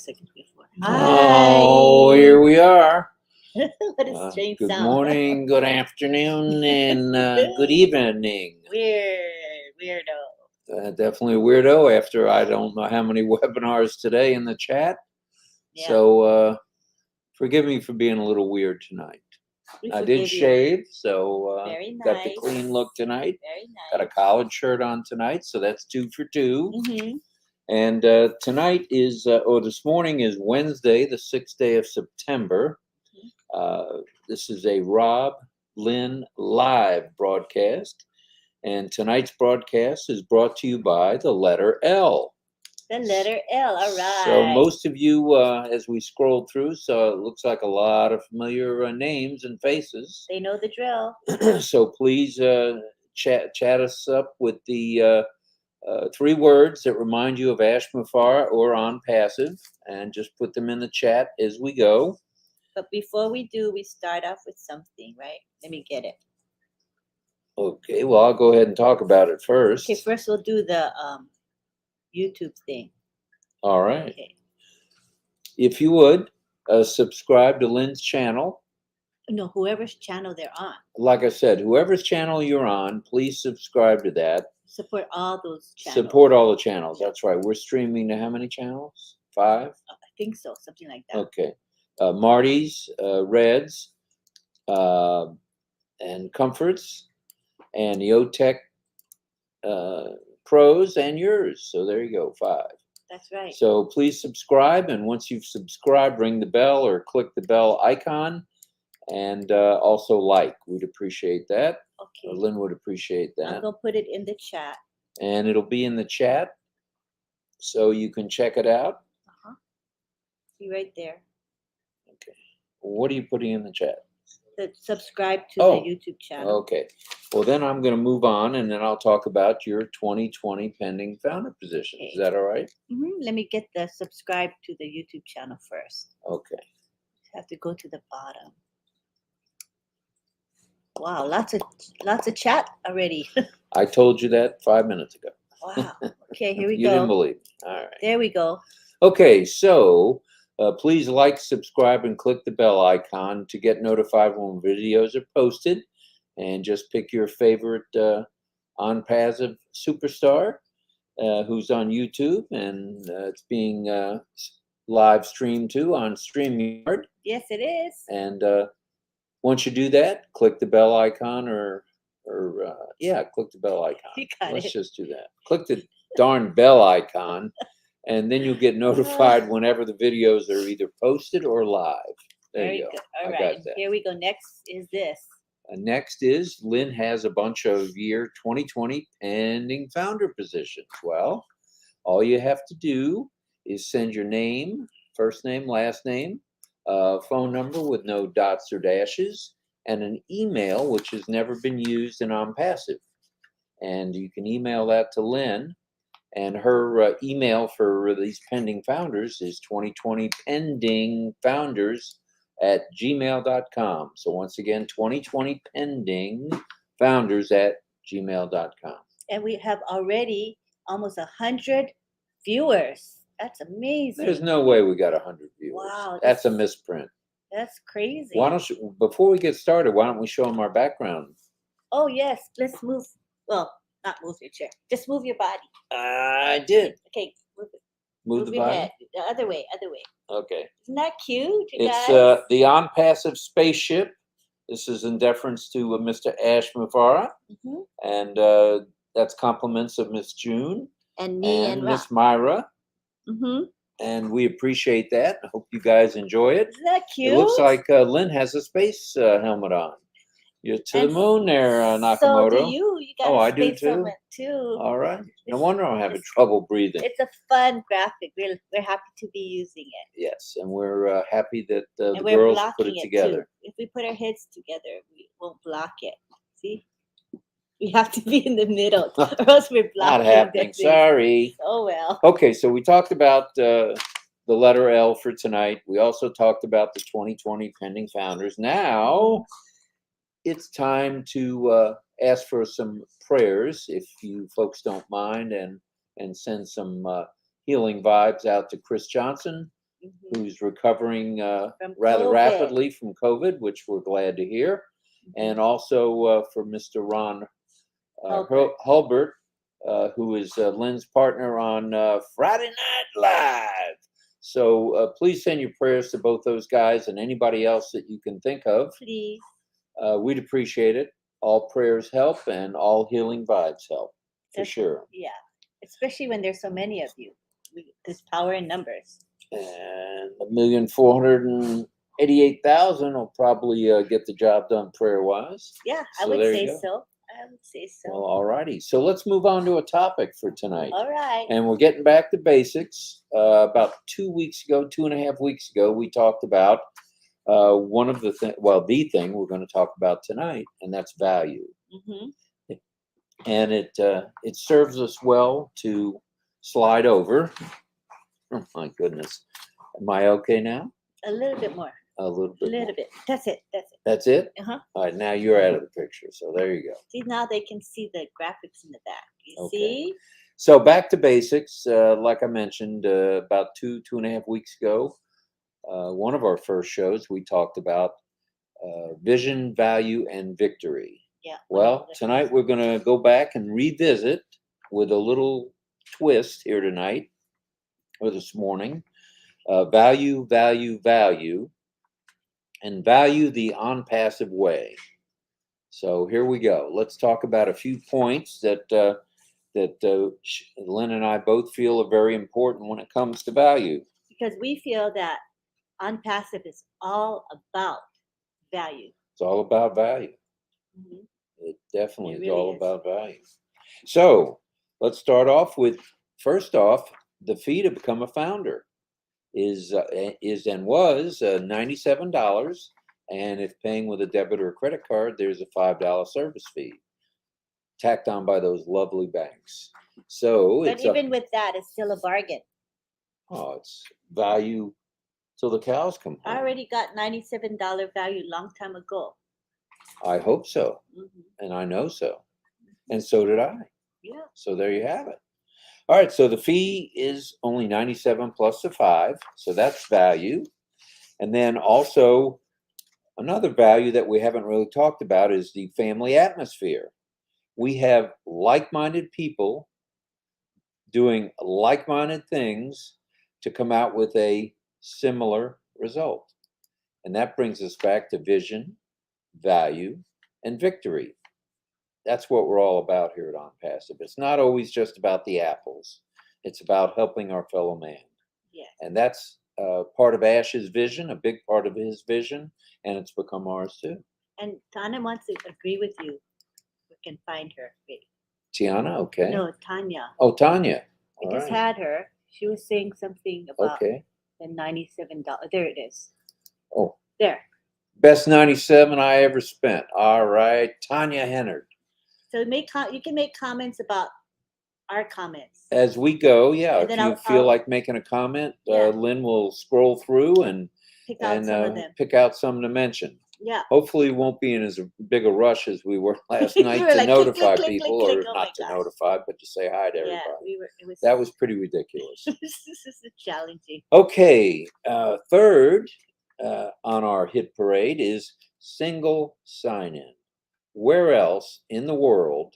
second before. Oh, here we are. What a strange Good sound. morning, good afternoon, and good evening. Weirdo. Definitely a weirdo after I don't know how many webinars today in the chat. Yeah. So forgive me for being a little weird tonight. We I forgive did you. shave, so Very got the nice. clean look tonight. Very nice. Got a collared shirt on tonight, so that's 2 for 2. Mm-hmm. And tonight is, or this morning is Wednesday, the 6th day of September. This is a RobLynn Live broadcast. And tonight's broadcast is brought to you by the letter L. The letter L, all right. So most of you, as we scrolled through, so it looks like a lot of familiar names and faces. They know the drill. So please chat us up with the 3 words that remind you of Ashmafara or on passive, and just put them in the chat as we go. But before we do, we start off with something, right? Let me get it. Okay, well, I'll go ahead and talk about it first. Okay, first we'll do the YouTube thing. All right. Okay. If you would, subscribe to Lynn's channel. No, whoever's channel they're on. Like I said, whoever's channel you're on, please subscribe to that. Support all those channels. Support all the channels. That's right. We're streaming to how many channels? 5? I think so, something like that. Okay. Marty's, Reds, and Comforts, and the OTech Pros, and yours. So there you go, 5. That's right. So please subscribe, and once you've subscribed, ring the bell or click the bell icon, and also like. We'd appreciate that. Okay. Lynn would appreciate that. I'm going to put it in the chat. And it'll be in the chat, so you can check it out. See right there. Okay. What are you putting in the chat? Subscribe to the YouTube channel. Okay. Well, then I'm going to move on, and then I'll talk about your 2020 pending founder position. Okay. Is that all right? Mm-hmm. Let me get the subscribe to the YouTube channel first. Okay. Have to go to the bottom. Wow, lots of chat already. I told you that 5 minutes ago. Wow. Okay, here we go. You didn't believe me. All right. There we go. Okay, so please like, subscribe, and click the bell icon to get notified when videos are posted. And just pick your favorite on passive superstar who's on YouTube, and it's being live streamed too on StreamYard. Yes, it is. And once you do that, click the bell icon, or click the bell icon. You got Let's it. just do that. Click the darn bell icon, and then you'll get notified whenever the videos are either posted or live. There Very you go. good. All I right. got that. Here we go. Next is this. Next is Lynn has a bunch of year 2020 pending founder positions. Well, all you have to do is send your name, first name, last name, phone number with no dots or dashes, and an email which has never been used in OnPassive. And you can email that to Lynn, and her email for these pending founders is 2020pendingfounders@gmail.com. So once again, 2020pendingfounders@gmail.com. And we have already almost 100 viewers. That's amazing. There's no way we got 100 viewers. Wow, That's a misprint. That's crazy. Why don't you, before we get started, why don't we show them our background? Oh, yes. Let's move. Well, not move your chair. Just move your body. I did. Okay. Move it. Move the your body? head. The other way. Other way. Okay. Isn't that cute, you It's guys? the on-passive spaceship. This is in deference to Mr. Ashmafara. Mm-hmm. And that's compliments of Miss June. And me and Miss Myra. Mm-hmm. And we appreciate that. I hope you guys enjoy it. Isn't that cute? It looks like Lynn has a space helmet on. You're to the moon there, Nakamoto. So do you. You got I a do space too. helmet too. All right. No wonder I'm having trouble breathing. It's a fun graphic. We're happy to be using it. Yes, and we're happy that the And we're girls blocking put it together. Too. If we put our heads together, we won't block it. See? We have to be in the middle, or else we're blocking. Not happening. Sorry. Oh well. Okay, so we talked about the letter L for tonight. We also talked about the 2020 pending founders. Now it's time to ask for some prayers, if you folks don't mind, and send some healing vibes out to Chris Johnson, who's recovering From rather COVID. rapidly from COVID, which we're glad to hear. And also for Mr. Ron Hulbert, who is Lynn's partner on Friday Night Live. So please send your prayers to both those guys and anybody else that you can think of. Please. We'd appreciate it. All prayers help and all healing vibes help, for sure. Yeah, especially when there's so many of you. There's power in numbers. And 1,488,000 will probably get the job done prayer-wise. Yeah, So I would there say you go. so. I would say so. Well, all righty. So let's move on to a topic for tonight. All right. And we're getting back to basics. About 2 weeks ago, 2.5 weeks ago, we talked about one of the the thing we're going to talk about tonight, and that's value. And it serves us well to slide over. Oh my goodness. Am I okay now? A little bit more. A little bit. A little more. bit. That's it. That's it. That's it? Uh-huh. All right, now you're out of the picture. So there you go. See, now they can see the graphics in the back. You Okay. see? So back to basics. Like I mentioned, about 2.5 weeks ago, one of our first shows, we talked about vision, value, and victory. Yeah. Well, tonight we're going to go back and revisit with a little twist here tonight, or this morning. Value, value, value, and value the on-passive way. So here we go. Let's talk about a few points that Lynn and I both feel are very important when it comes to value. Because we feel that on-passive is all about value. It's all about value. It definitely It is all really is. about value. So let's start off with, first off, the fee to become a founder is and was $97, and if paying with a debit or a credit card, there's a $5 service fee tacked on by those lovely banks. So But even with that, it's still a bargain. Oh, it's value till the cows come home. I already got $97 value long time ago. I hope so, and I know so, and so did I. Yeah. So there you have it. All right, so the fee is only $97 plus the 5, so that's value. And then also another value that we haven't really talked about is the family atmosphere. We have like-minded people doing like-minded things to come out with a similar result. And that brings us back to vision, value, and victory. That's what we're all about here at On Passive. It's not always just about the apples. It's about helping our fellow man. Yeah. And that's part of Ash's vision, a big part of his vision, and it's become ours too. And Tanya wants to agree with you. We can find her. Wait. Tiana, okay. No, Tanya. Oh, Tanya. I just had her. She was saying something about the $97. There it is. Oh. There. Best 97 I ever spent. All right. Tanya Hennard. So you can make comments about our comments. As we go, yeah. And if then you feel like making a comment, Lynn will scroll through and pick out some of them. Pick out some to mention. Yeah. Hopefully, we won't be in as big a rush as we were last night to like, notify people, or not to notify, but to say hi to everybody. Yeah, that was pretty ridiculous. This is challenging. Okay, third on our hit parade is single sign-in. Where else in the world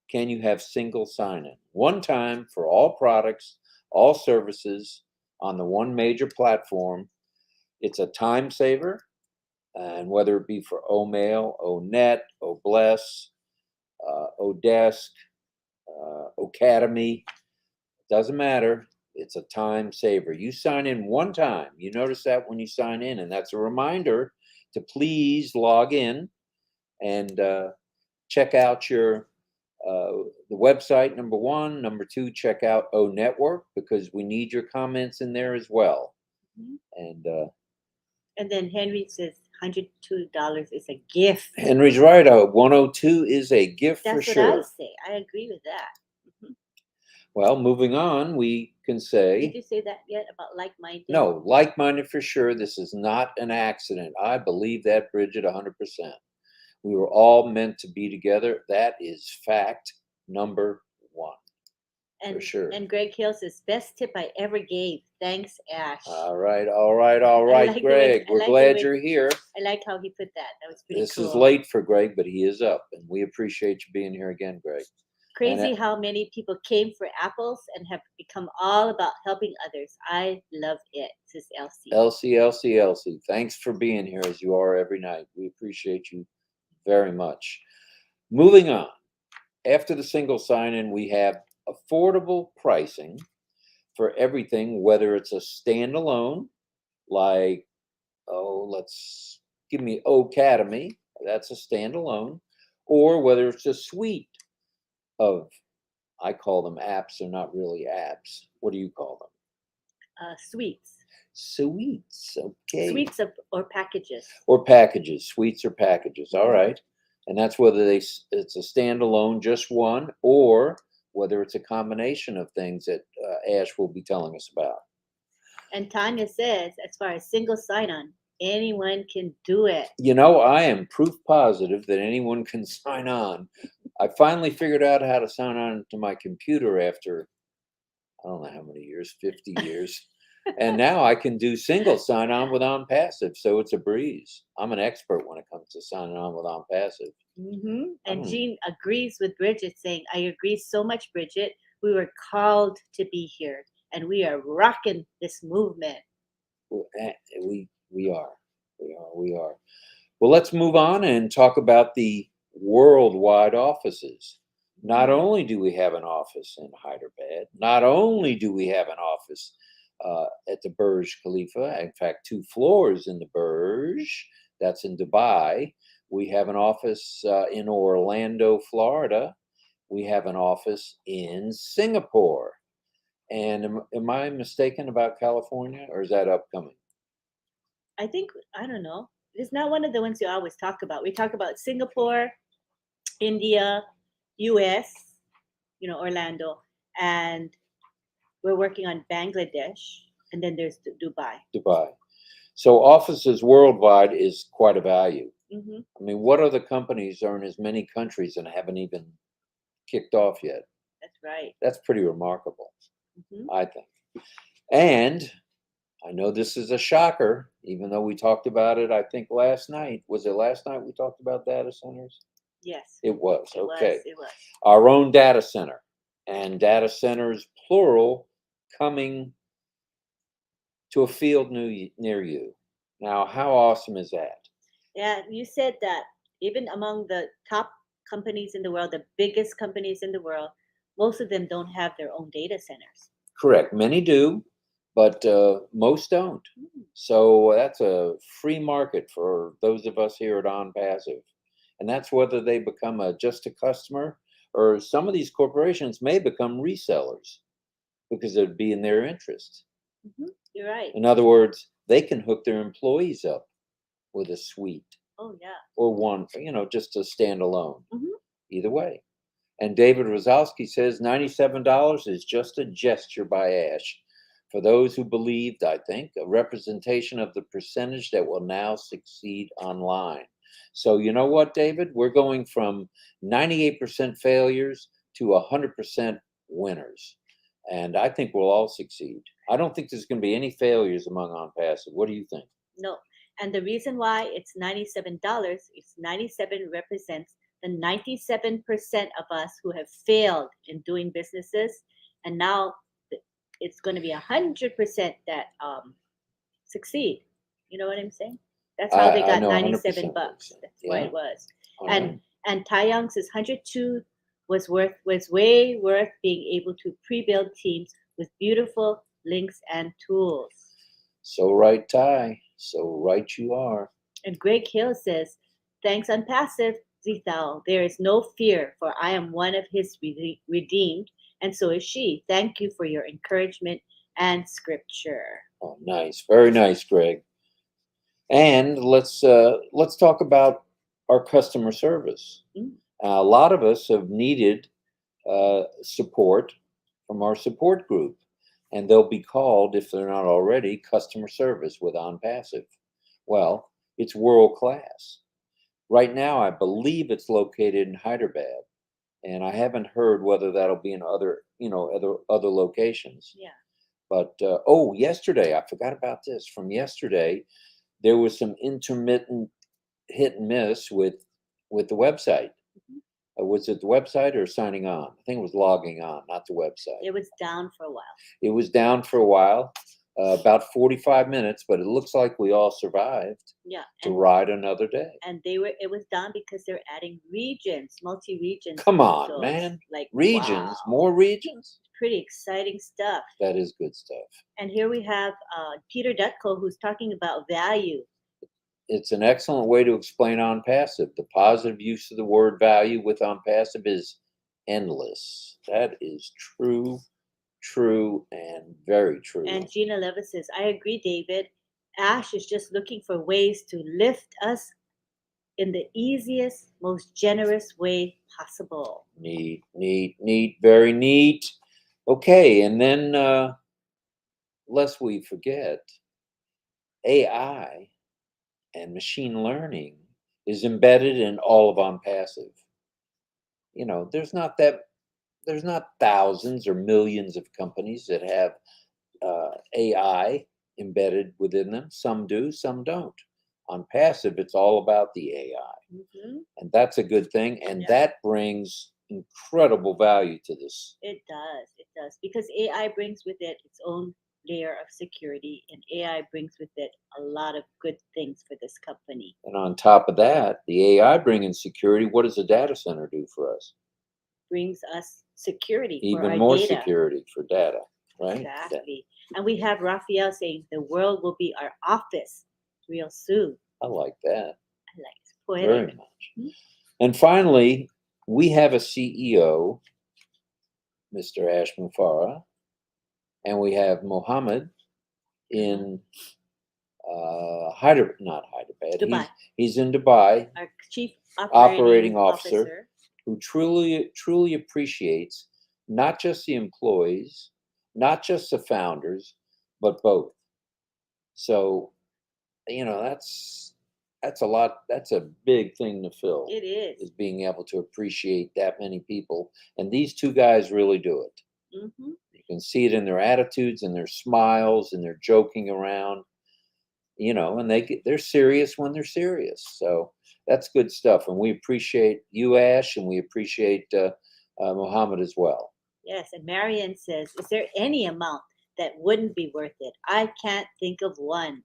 can you have single sign-in? One time for all products, all services on the one major platform. It's a time saver. And whether it be for OMail, ONet, OBless, Odesk, Academy, doesn't matter. It's a time saver. You sign in one time. You notice that when you sign in, and that's a reminder to please log in and check out your the website, number one. Number two, check out O Network, because we need your comments in there as well. And then Henry says $102 is a gift. Henry's right. 102 is a gift for sure. That's what I say. I agree with that. Well, moving on, we can say. Did you say that yet about like-minded? No, like-minded for sure. This is not an accident. I believe that, Bridget, 100%. We were all meant to be together. That is fact number one. And, for sure. And Greg Hill says, best tip I ever gave. Thanks, Ash. All right, all right, all right, like the way- Greg. I We're like the glad way- you're here. I like how he put that. That was pretty This cool. is late for Greg, but he is up, and we appreciate you being here again, Greg. Crazy And, how many people came for apples and have become all about helping others. I love it, says Elsie. Elsie, thanks for being here as you are every night. We appreciate you very much. Moving on. After the single sign-in, we have affordable pricing for everything, whether it's a standalone, like, give me Academy, that's a standalone, or whether it's a suite of, I call them apps, they're not really apps. What do you call them? Sweets. Suites, okay. Sweets or packages. Or packages, suites or packages, all Mhm. right. And that's whether it's a standalone, just one, or whether it's a combination of things that Ash will be telling us about. And Tanya says, as far as single sign-on, anyone can do it. You know, I am proof positive that anyone can sign on. I finally figured out how to sign on to my computer after, I don't know how many years, 50 years. And now I can do single sign on with OnPassive. So it's a breeze. I'm an expert when it comes to signing on with OnPassive. And Jean agrees with Bridget, saying, I agree so much, Bridget. We were called to be here, and we are rocking this movement. We are. Well, let's move on and talk about the worldwide offices. Not only do we have an office in Hyderabad, not only do we have an office at the Burj Khalifa, in fact, 2 floors in the Burj, that's in Dubai. We have an office in Orlando, Florida. We have an office in Singapore. And am I mistaken about California, or is that upcoming? I think, I don't know. It's not one of the ones you always talk about. We talk about Singapore, India, US, Orlando, and we're working on Bangladesh, and then there's Dubai. Dubai. So offices worldwide is quite a value. hmm I mean, what other companies are in as many countries and haven't even kicked off yet? That's right. That's pretty remarkable, hmm I think. And I know this is a shocker, even though we talked about it, I think last night. Was it last night we talked about data centers? Yes. It was. Okay. It was. Our own data center, and data centers, plural, coming to a field near you. Now, how awesome is that? Yeah, you said that even among the top companies in the world, the biggest companies in the world, most of them don't have their own data centers. Correct. Many do, but most don't. So that's a free market for those of us here at OnPassive. And that's whether they become just a customer, or some of these corporations may become resellers because it would be in their interest. You're right. In other words, they can hook their employees up with a suite. Oh, yeah. Or one, just a standalone. Mhm. Either way. And David Rosowski says $97 is just a gesture by Ash. For those who believed, I think, a representation of the percentage that will now succeed online. So you know what, David? We're going from 98% failures to 100% winners. And I think we'll all succeed. I don't think there's going to be any failures among OnPassive. What do you think? No. And the reason why it's $97 is 97 represents the 97% of us who have failed in doing businesses. And now it's going to be 100% that succeed. You know what I'm saying? That's how they got 97 bucks. That's why it was. And Taeyong says 102 was way worth being able to pre-build teams with beautiful links and tools. So right, Ty. So right you are. And Greg Hill says, thanks OnPassive, Zithao. There is no fear, for I am one of his redeemed, and so is she. Thank you for your encouragement and scripture. Oh, nice. Very nice, Greg. And let's talk about our customer service. A lot of us have needed support from our support group, and they'll be called, if they're not already, customer service with OnPassive. Well, it's world class. Right now, I believe it's located in Hyderabad, and I haven't heard whether that'll be in other locations. Yeah. But yesterday, I forgot about this. From yesterday, there was some intermittent hit and miss with the website. Mhm. Was it the website or signing on? I think it was logging on, not the website. It was down for a while. It was down for a while, about 45 minutes, but it looks like we all survived Yeah, to ride another day. and it was down because they're adding regions, multi-regions Come on, also. It's man. like, Regions, wow, more regions? pretty exciting stuff. That is good stuff. And here we have Peter Dutko, who's talking about value. It's an excellent way to explain on passive. The positive use of the word value with on passive is endless. That is true, and very true. And Gina Levis says, I agree, David. Ash is just looking for ways to lift us in the easiest, most generous way possible. Neat, very neat. Okay, and then lest we forget, AI and machine learning is embedded in all of on passive. You know, there's not thousands or millions of companies that have AI embedded within them. Some do, some don't. On passive, it's all about the AI, Hmm. and that's a good thing. And Yeah. that brings incredible value to this. It does, because AI brings with it its own layer of security, and AI brings with it a lot of good things for this company. And on top of that, the AI bringing security. What does a data center do for us? Brings us security for Even our more data. security for data, right? Exactly. And we have Raphael saying the world will be our office real soon. I like that I like it's very poetic. much. Mhm. And finally, we have a CEO, Mr. Ash Mufarah, and we have Mohammed in not Hyderabad. Dubai. He's in Dubai, Our chief operating operating officer, officer. who truly appreciates not just the employees, not just the founders, but both. So, you know, that's a lot. That's a big thing to fill. It Is is. being able to appreciate that many people, and these two guys really do it. Mm-hmm. You can see it in their attitudes and their smiles and their joking around. You know, and they're serious when they're serious. So that's good stuff, and we appreciate you, Ash, and we appreciate Mohammed as well. Yes. And Marion says, is there any amount that wouldn't be worth it? I can't think of one.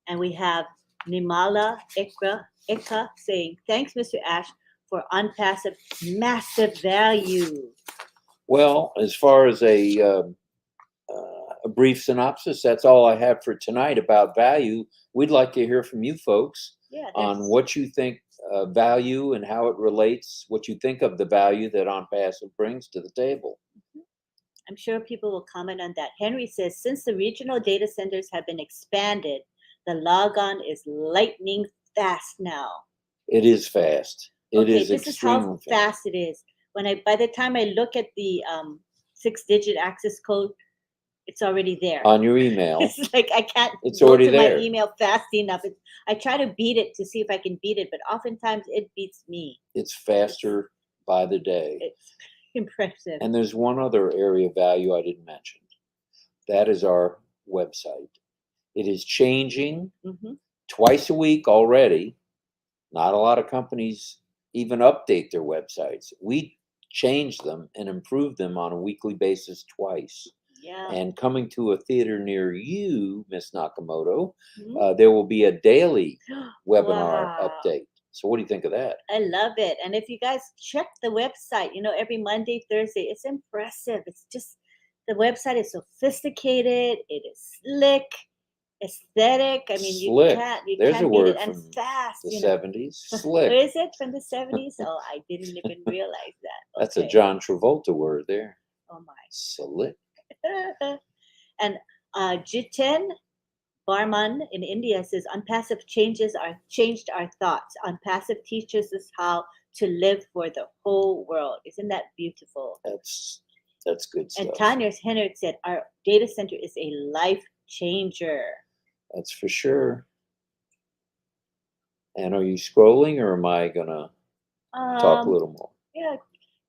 And we have Nimala Eka saying, thanks, Mr. Ash, for unpassive massive value. Well, as far as a brief synopsis, that's all I have for tonight about value. We'd like to hear from you folks Yeah, on what you think value and how it relates, what you think of the value that on passive brings to the table. I'm sure people will comment on that. Henry says, since the regional data centers have been expanded, the logon is lightning fast now. It is fast. It Okay, is this is how extremely fast. fast it is. By the time I look at the 6-digit access code, it's already there. On your email. It's like I can't It's go already to there. my email fast enough. I try to beat it to see if I can beat it, but oftentimes it beats me. It's faster by the day. It's impressive. And there's one other area of value I didn't mention. That is our website. It is changing Hmm. twice a week already. Not a lot of companies even update their websites. We change them and improve them on a weekly basis twice. Yeah. And coming to a theater near you, Miss Nakamoto, Mhm. there will be a daily webinar Wow. update. So what do you think of that? I love it. And if you guys check the website, every Monday, Thursday, it's impressive. It's just the website is sophisticated, it is slick, aesthetic. I mean, Slick. you There's a can't beat word it, and from fast. the 70s. Slick. Is it from the 70s? Oh, I didn't even realize that. That's a Okay. John Travolta word there. Oh my. Slick. And Jiten Barman in India says, unpassive changed our thoughts. Unpassive teaches us how to live for the whole world. Isn't that beautiful? That's good stuff. And Tanya Henrik said, our data center is a life changer. That's for sure. And are you scrolling, or am I gonna talk a little more? Yeah.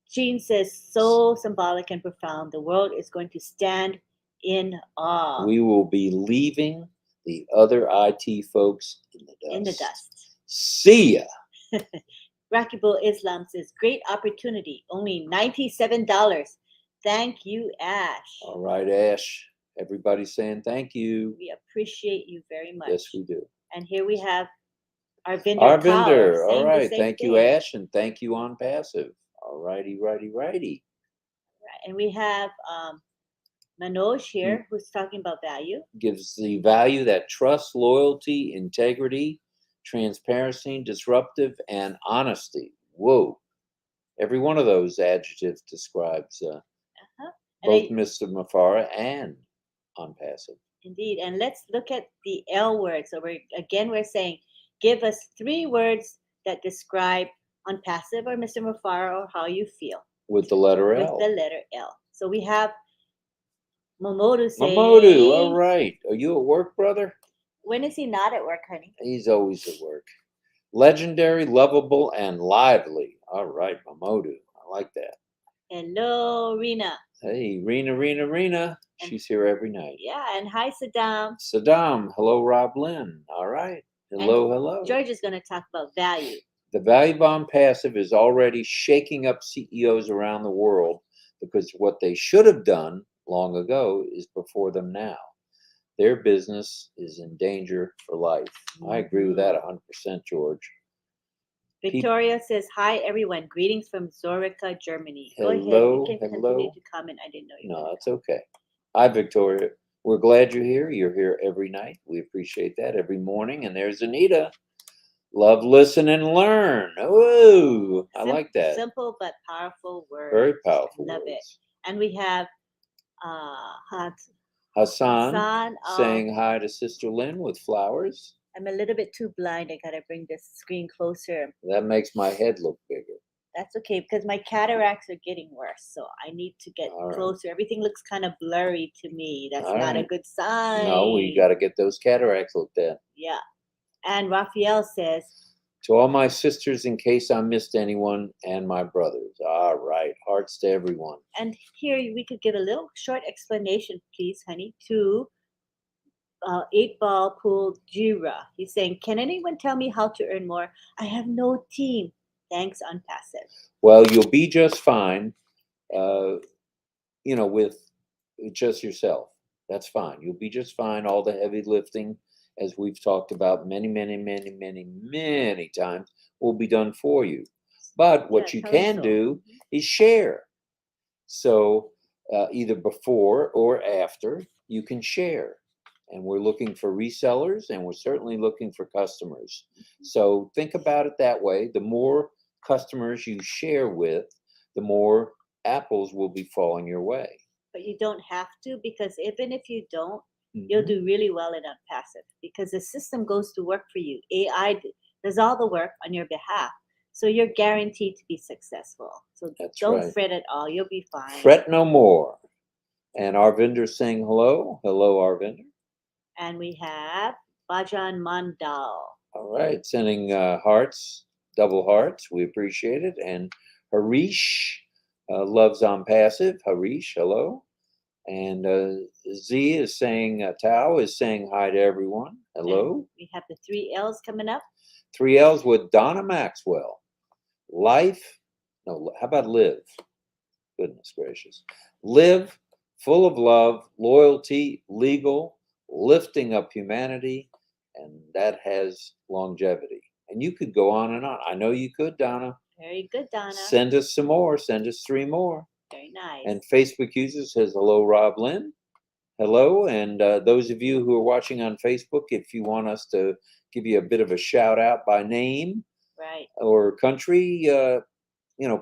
Jean says, so symbolic and profound. The world is going to stand in awe. We will be leaving the other IT folks in the dust. In the dust. See ya. Rakibul Islam says, great opportunity. Only $97. Thank you, Ash. All right, Ash. Everybody's saying thank you. We appreciate you very much. Yes, we do. And here we have our vendor. Our Kyle vendor. All saying the right. same Thank you, thing. Ash, and thank you on passive. All righty, righty, righty. Right. And we have Manoj here who's talking about value. Gives the value that trust, loyalty, integrity, transparency, disruptive, and honesty. Whoa. Every one of those adjectives describes both Mr. Mafara and on passive. Indeed. And let's look at the L word. So we're saying, give us 3 words that describe on passive or Mr. Mafara or how you feel. With the letter L. With the letter L. So we have Momodu saying. Momodu, all right. Are you at work, brother? When is he not at work, honey? He's always at work. Legendary, lovable, and lively. All right, Momodu. I like that. Hello, Rena. Hey, Rena. She's here every night. Yeah, and hi, Saddam. Saddam. Hello, RobLynn. All right. Hello. George is going to talk about value. The value bomb passive is already shaking up CEOs around the world because what they should have done long ago is before them now. Their business is in danger for life. I agree with that 100%, George. Victoria says, hi, everyone. Greetings from Zuricha, Germany. Hello, go ahead. You can continue to comment. I didn't know you. No, that's okay. Hi, Victoria. We're glad you're here. You're here every night. We appreciate that every morning. And there's Anita. Love, listen, and learn. Oh, I like that. Simple but powerful words. Very powerful Love words. it. And we have Hassan saying hi to Sister Lynn with flowers. I'm a little bit too blind. I gotta bring this screen closer. That makes my head look bigger. That's okay because my cataracts are getting worse, so I need to get closer. Everything looks kind of blurry to me. That's not a good sign. No, we got to get those cataracts looked at. Yeah. And Raphael says, to all my sisters, in case I missed anyone, and my brothers. All right. Hearts to everyone. And here we could give a little short explanation, please, honey, to 8-Ball Pool Jira. He's saying, can anyone tell me how to earn more? I have no team. Thanks on passive. Well, you'll be just fine, with just yourself. That's fine. You'll be just fine. All the heavy lifting, as we've talked about many times, will be done for you. But what you can do is share. So either before or after, you can share. And we're looking for resellers, and we're certainly looking for customers. So think about it that way. The more customers you share with, the more apples will be falling your way. But you don't have to, because even if you don't, you'll do really well in passive, because the system goes to work for you. AI does all the work on your behalf. So you're guaranteed to be successful. So don't fret at all. You'll be fine. Fret no more. And our vendor's saying hello. Hello, our vendor. And we have Bajan Mandal. All right. Sending hearts, double hearts. We appreciate it. And Harish loves on passive. Harish, hello. And Z is saying, Tao is saying hi to everyone. Hello. And we have the 3 L's coming up. 3 L's with Donna Maxwell. How about live? Goodness gracious. Live, full of love, loyalty, legal, lifting up humanity, and that has longevity. And you could go on and on. I know you could, Donna. Very good, Donna. Send us some more. Send us 3 more. Very nice. And Facebook user says, hello, RobLynn. Hello. And those of you who are watching on Facebook, if you want us to give you a bit of a shout out by name or country,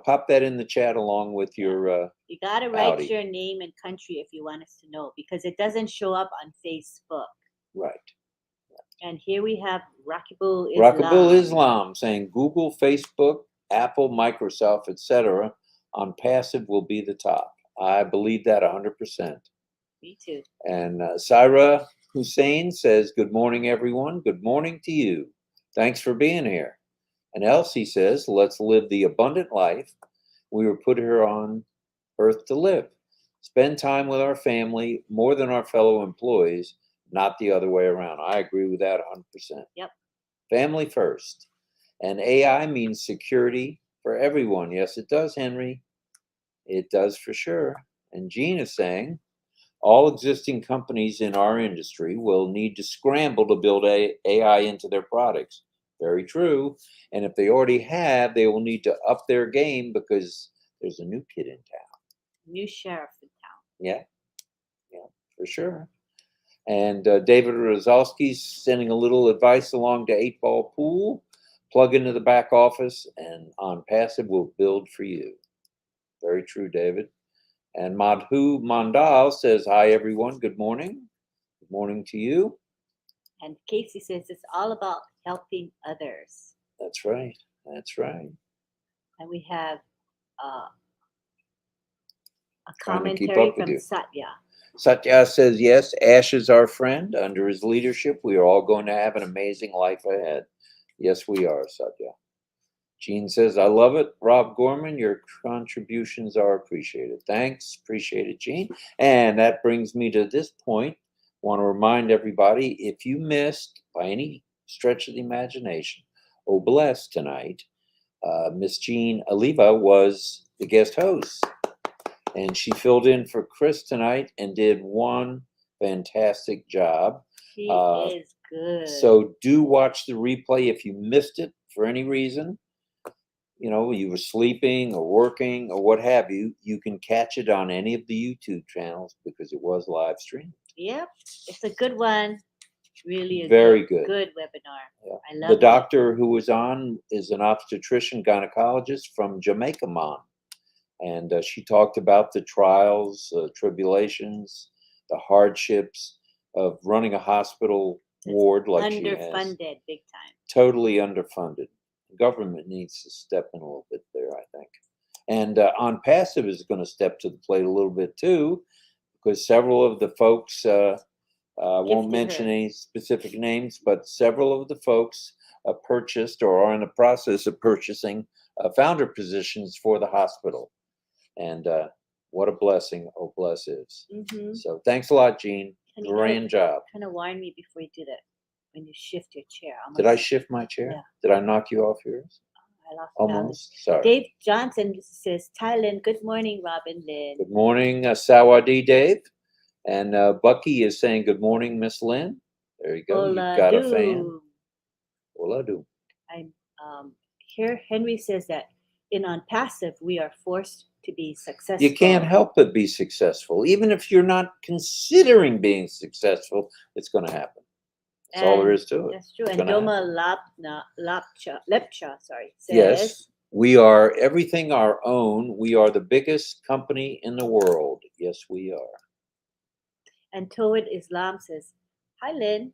pop that in the chat along with your you got to write your name and country if you want us to know, because it doesn't show up on Facebook. Right. And here we have Rakibul Islam saying Google, Facebook, Apple, Microsoft, etc. on passive will be the top. I believe that 100%. Me too. And Syra Hussein says, good morning, everyone. Good morning to you. Thanks for being here. And Elsie says, let's live the abundant life we were put here on earth to live. Spend time with our family more than our fellow employees, not the other way around. I agree with that 100%. Yep. Family first. And AI means security for everyone. Yes, it does, Henry. It does for sure. And Gene is saying all existing companies in our industry will need to scramble to build AI into their products. Very true. And if they already have, they will need to up their game because there's a new kid in town. New sheriff in town. Yeah, yeah, for sure. And David Rozalski's sending a little advice along to 8 Ball Pool. Plug into the back office, and On Passive will build for you. Very true, David. And Madhu Mandal says, hi, everyone. Good morning. Good morning to you. And Casey says it's all about helping others. That's right. That's right. And we have a Trying to keep commentary up with from you. Satya. Satya says, yes, Ash is our friend. Under his leadership, we are all going to have an amazing life ahead. Yes, we are, Satya. Gene says, I love it. Rob Gorman, your contributions are appreciated. Thanks. Appreciate it, Gene. And that brings me to this point. Want to remind everybody, if you missed by any stretch of the imagination, oh bless tonight, Miss Jean Oliva was the guest host. And she filled in for Chris tonight and did one fantastic job. She is good. So do watch the replay if you missed it for any reason. You know, you were sleeping or working or what have you. You can catch it on any of the YouTube channels because it was live streamed. Yep, it's a good one. Really a Very good good. webinar. Yeah. I love The it. doctor who was on is an obstetrician gynecologist from Jamaica, Mom. And she talked about the trials, tribulations, the hardships of running a hospital ward like she has. Underfunded big time. Totally underfunded. The government needs to step in a little bit there, I think. And On Passive is going to step to the plate a little bit too, because several of the folks, won't mention any specific names, but several of the folks purchased or are in the process of purchasing founder positions for the hospital. And what a blessing, oh bless is. Mm-hmm. So thanks a lot, Gene. And Grand job. Kind of warn me before you do that. When you shift your chair. Did I shift my chair? Yeah. Did I knock you off yours? I lost Almost. balance. Sorry. Dave Johnson says, Thailand, good morning, Robin Lynn. Good morning, Sawadi Dave. And Bucky is saying, good morning, Miss Lynn. There you go. You've got a fan. Hola do. I'm here. Henry says that on Passive, we are forced to be successful. You can't help but be successful. Even if you're not considering being successful, it's going to happen. That's all there is to it. That's true. And Doma Lepcha, says, yes, we are everything our own. We are the biggest company in the world. Yes, we are. And Towed Islam says, hi, Lynn.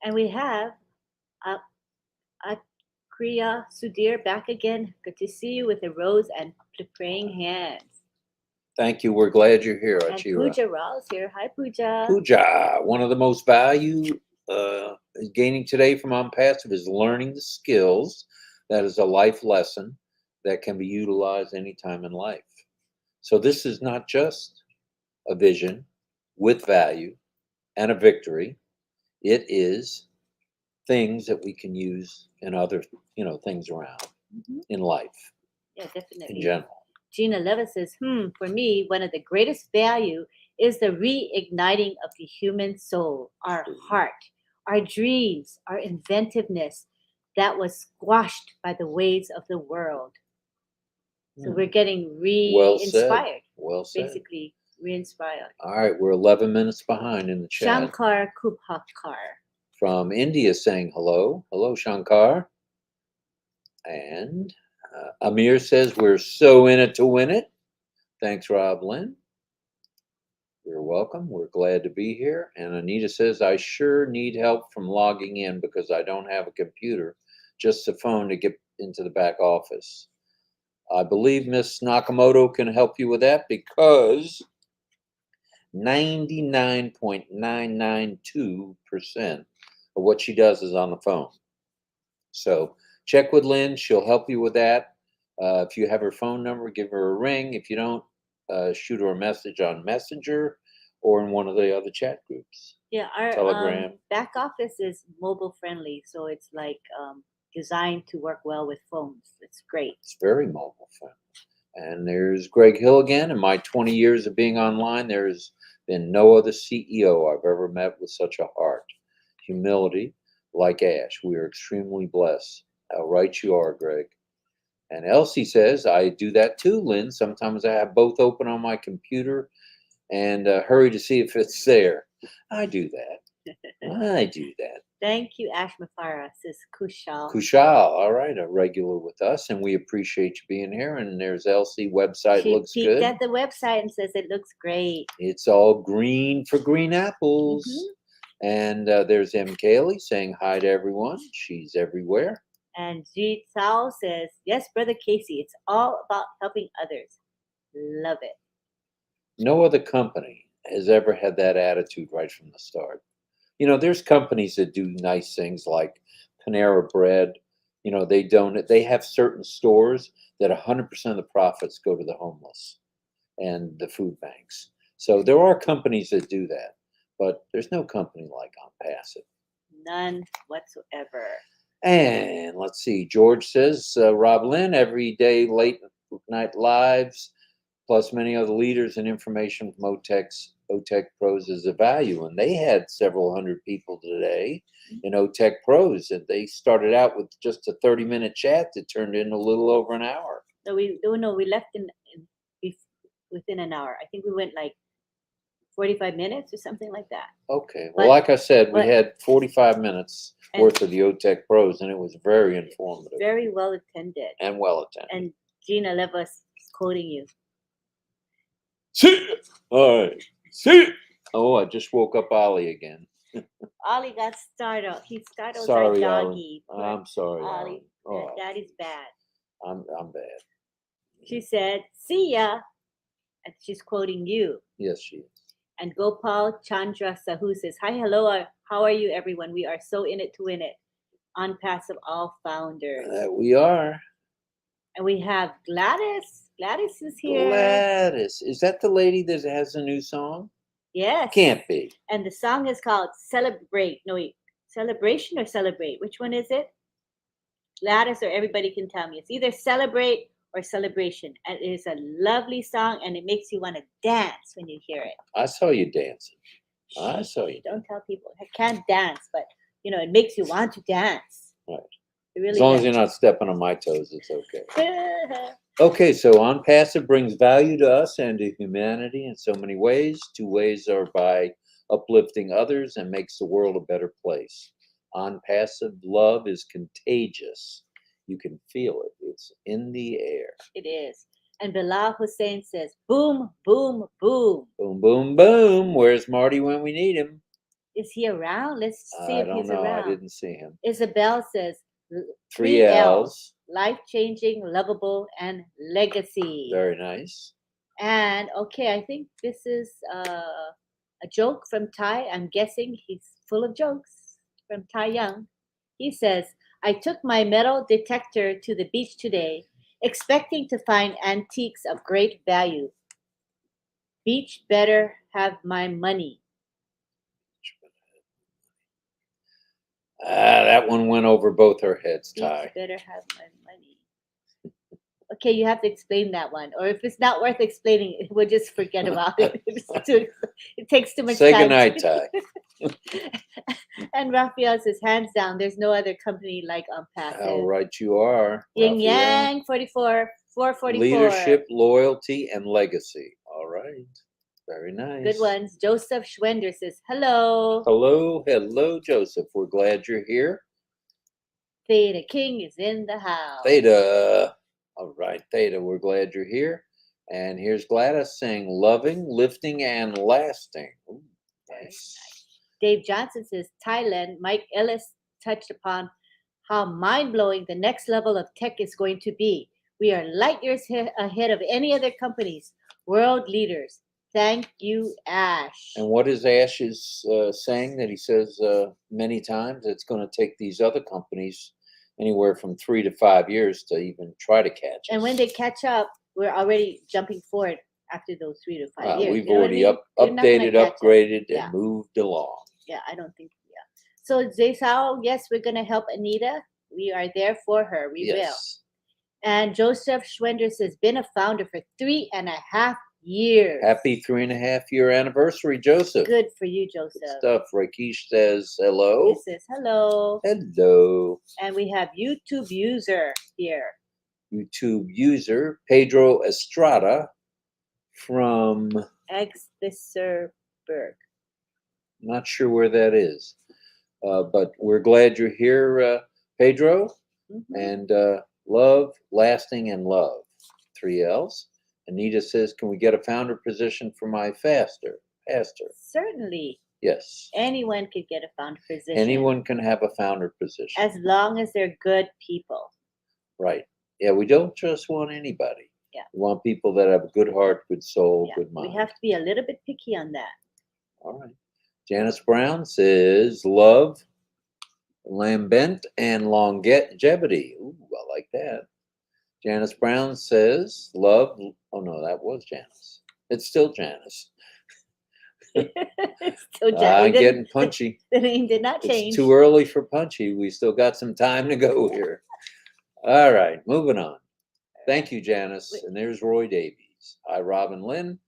And we have Kriya Sudhir back again. Good to see you with a rose and praying hands. Thank you. We're glad you're here, And Achira. Pooja Rao's here. Hi, Pooja. Pooja, one of the most value gaining today from On Passive is learning the skills. That is a life lesson that can be utilized anytime in life. So this is not just a vision with value and a victory. It is things that we can use in other, things around in life. Yeah, definitely. In general. Gina Levis says, for me, one of the greatest value is the reigniting of the human soul, our heart, our dreams, our inventiveness that was squashed by the waves of the world. So we're getting re-inspired. Well said. Basically, re-inspired. All right, we're 11 minutes behind in the chat. Shankar Kubhakar. From India saying hello. Hello, Shankar. And Amir says, we're so in it to win it. Thanks, RobLynn. You're welcome. We're glad to be here. And Anita says, I sure need help from logging in because I don't have a computer, just a phone to get into the back office. I believe Miss Nakamoto can help you with that because 99.992% of what she does is on the phone. So check with Lynn. She'll help you with that. If you have her phone number, give her a ring. If you don't, shoot her a message on Messenger or in one of the other chat groups. Yeah, our Telegram. back office is mobile friendly, so it's like designed to work well with phones. It's great. It's very mobile friendly. And there's Greg Hill again. In my 20 years of being online, there's been no other CEO I've ever met with such a heart. Humility, like Ash. We are extremely blessed. How right you are, Greg. And Elsie says, I do that too, Lynn. Sometimes I have both open on my computer and hurry to see if it's there. I do that. I do that. Thank you, Ash Mafara, says Kushal. Kushal, all right, a regular with us, and we appreciate you being here. And there's Elsie, website She looks peeked good. at the website and says it looks great. It's all green for green apples. And there's M. Kaylee saying hi to everyone. She's everywhere. And Ji Tsao says, yes, Brother Casey, it's all about helping others. Love it. No other company has ever had that attitude right from the start. You know, there's companies that do nice things like Panera Bread. You know, they have certain stores that 100% of the profits go to the homeless and the food banks. So there are companies that do that, but there's no company like On Passive. None whatsoever. And let's see, George says, RobLynn, every day late night lives, plus many other leaders and information from OTEC Pros is a value. And they had several hundred people today in OTEC Pros, and they started out with just a 30-minute chat that turned into a little over an hour. No, we left within an hour. I think we went like 45 minutes or something like that. Okay. Well, like I said, we had 45 minutes worth of the OTEC Pros, and it was very informative. Very well attended. And well attended. And Gina Leva is quoting you. See? All right. See? Oh, I just woke up Ollie again. Ollie got startled. He startled Sorry, our doggy. I'm sorry, Ollie. Oh, Daddy's bad. I'm bad. She said, see ya. And she's quoting you. Yes, she is. And Gopal Chandra Sahu says, hi, hello, how are you, everyone? We are so in it to win it. On Passive All Founders. We are. And we have Gladys. Gladys is here. Gladys. Is that the lady that has a new song? Yes. Can't be. And the song is called Celebrate. No, wait. Celebration or Celebrate? Which one is it? Gladys or everybody can tell me. It's either Celebrate or Celebration. And it is a lovely song, and it makes you want to dance when you hear it. I saw you dancing. I saw you. Don't tell people. I can't dance, but, you know, it makes you want to dance. Right. It really as long does. as you're not stepping on my toes, it's okay. Okay, so On Passive brings value to us and to humanity in so many ways. 2 ways are by uplifting others and makes the world a better place. On Passive love is contagious. You can feel it. It's in the air. It is. And Bilal Hussein says, boom, boom, boom. Boom, boom, boom. Where's Marty when we need him? Is he around? Let's see if he's around. I didn't see him. Isabel says, 3 L's. Life-changing, lovable, and legacy. Very nice. And, okay, I think this is a joke from Ty. I'm guessing he's full of jokes from Ty Young. He says, I took my metal detector to the beach today, expecting to find antiques of great value. Beach better have my money. That one went over both our heads, Ty. Beach better have my money. Okay, you have to explain that one. Or if it's not worth explaining, we'll just forget about it. It takes too much Say time. Say goodnight, Ty. And Raphael says, hands down, there's no other company like On Passive. How right you are. Yin Yang 444. Leadership, loyalty, and legacy. All right. Very nice. Good ones. Joseph Schwender says, hello. Hello, Joseph. We're glad you're here. Theta King is in the house. Theta. All right, Theta, we're glad you're here. And here's Gladys saying, loving, lifting, and lasting. Ooh, nice. Dave Johnson says, Thailand. Mike Ellis touched upon how mind-blowing the next level of tech is going to be. We are light years ahead of any other companies, world leaders. Thank you, Ash. And what is Ash is saying that he says many times? It's going to take these other companies anywhere from 3 to 5 years to even try to catch us. And when they catch up, we're already jumping forward after those 3 to 5 years. We've You know what I already mean? They're not gonna updated, catch up. upgraded, Yeah. and moved along. Yeah, I don't think. Yeah. So Zesao, yes, we're gonna help Anita. We are there for her. We will. Yes. And Joseph Schwender says, been a founder for 3.5 years. Happy 3.5-year anniversary, Joseph. Good for you, Good Joseph. stuff. Rakesh says hello. He says hello. Hello. And we have YouTube user here. YouTube user Pedro Estrada from Exeterburg. not sure where that is, but we're glad you're here, Pedro. Mhm. And love, lasting, and love. 3 L's. Anita says, can we get a founder position for my pastor? Certainly. Yes. Anyone could get a founder position. Anyone can have a founder position. As long as they're good people. Right. Yeah, we don't just want anybody. Yeah. We want people that have a good heart, good soul, Yeah. good mind. We have to be a little bit picky on that. All right. Janice Brown says, love, lambent, and longevity. Ooh, I like that. Janice Brown says, love. Oh, no, that was Janice. It's still Janice. It's still I'm getting punchy. The name did not change. It's too early for punchy. We still got some time to go here. All right, moving on. Thank you, Janice. And there's Roy Davies. Hi, Robin Lynn.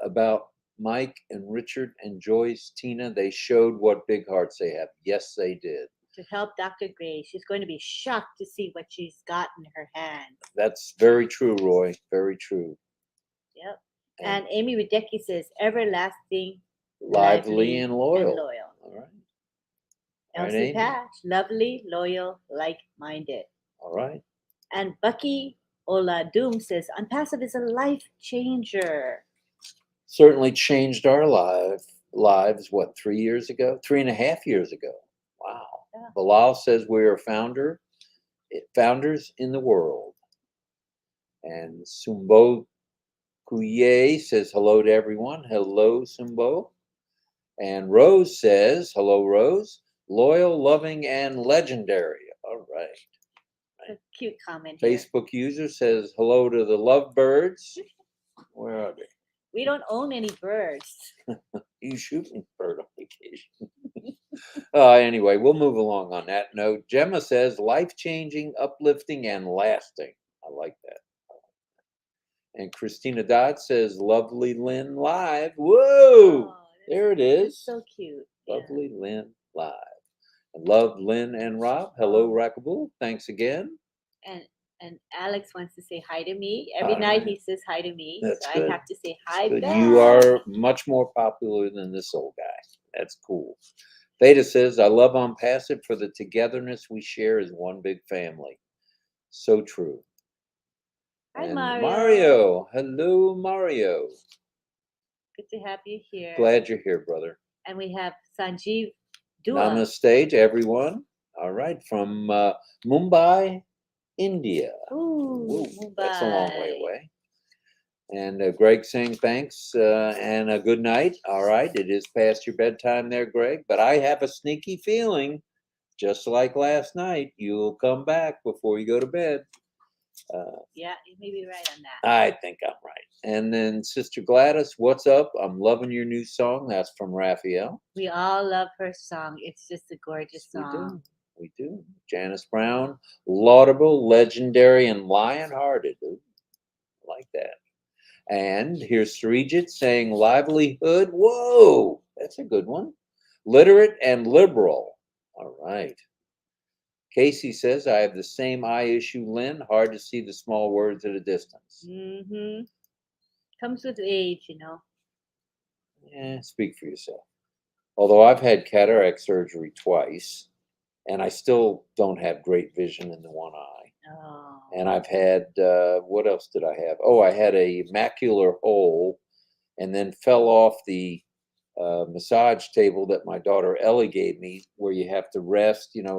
About Mike and Richard and Joyce, Tina, they showed what big hearts they have. Yes, they did. To help Dr. Gray. She's going to be shocked to see what she's got in her hand. That's very true, Roy. Very true. Yep. And Amy Radecki says, everlasting, lively, and loyal. All right. Elsie Patch, lovely, loyal, like-minded. All right. And Bucky Oladoom says, Unpassive is a life changer. Certainly changed our lives, what, 3 years ago? 3.5 years ago. Wow. Yeah. Bilal says we are founders in the world. And Sumbo Kuye says hello to everyone. Hello, Sumbo. And Rose says, hello, Rose. Loyal, loving, and legendary. All right. A cute comment. Facebook user says hello to the lovebirds. Where are they? We don't own any birds. You shooting bird on vacation. Anyway, we'll move along on that note. Gemma says life-changing, uplifting, and lasting. I like that. And Christina Dodd says lovely Lynn Live. Whoa! There it is. So cute. Lovely Lynn Live. And love Lynn and Rob. Hello, Rockaboo. Thanks again. And Alex wants to say hi to me. Every night he says hi to me. That's so good. I have to say hi back. You are much more popular than this old guy. That's cool. Theta says, I love On Passive for the togetherness we share as one big family. So true. Hi, and Mario. Hello, Mario. Good to have you here. Glad you're here, brother. And we have Sanjeev Dua. Namaste to everyone. All right, from Mumbai, India. Ooh, Mumbai. That's a long way away. And Greg saying thanks and a good night. All right, it is past your bedtime there, Greg, but I have a sneaky feeling, just like last night, you'll come back before you go to bed. Yeah, you may be right on that. I think I'm right. And then Sister Gladys, what's up? I'm loving your new song. That's from Raphael. We all love her song. It's just a gorgeous song. We do. Janice Brown, laudable, legendary, and lion-hearted. Ooh, like that. And here's Srijit saying livelihood. Whoa, that's a good one. Literate and liberal. All right. Casey says, I have the same eye issue, Lynn. Hard to see the small words at a distance. Mm-hmm. Comes with age, you know. Yeah, speak for yourself. Although I've had cataract surgery twice, and I still don't have great vision in the one eye. Oh. And I've had, what else did I have? Oh, I had a macular hole and then fell off the massage table that my daughter Ellie gave me, where you have to rest. You know,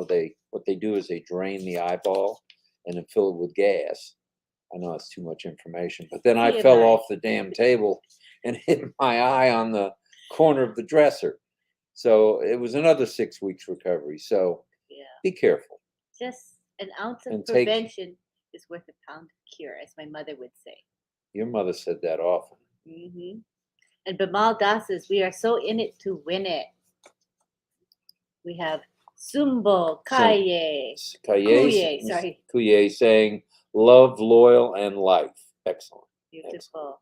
what they do is they drain the eyeball and then fill it with gas. I know it's too much information, but then I fell off the damn table and hit my eye on the corner of the dresser. So it was another 6 weeks recovery. So be careful. Just an ounce of prevention is worth a pound of cure, as my mother would say. Your mother said that often. Mm-hmm. And Bimal Das says, we are so in it to win it. We have Sumbo, Kaye, Kuye, sorry. Kuye saying, love, loyal, and life. Excellent. Beautiful. Excellent.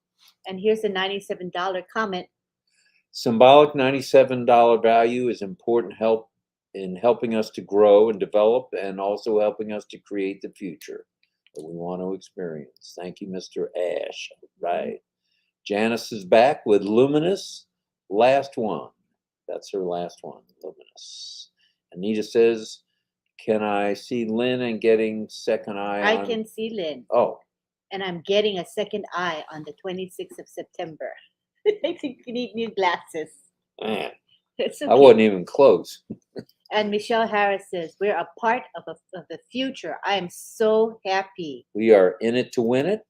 And here's a $97 comment. Symbolic $97 value is important help in helping us to grow and develop, and also helping us to create the future that we want to experience. Thank you, Mr. Ash. Right. Janice is back with Luminous. Last one. That's her last one, Luminous. Anita says, can I see Lynn and getting second eye I can see Lynn. Oh. And I'm getting a second eye on the 26th of September. I think you need new glasses. Man, it's okay. I wasn't even close. And Michelle Harris says, we're a part of the future. I am so happy. We are in it to win it,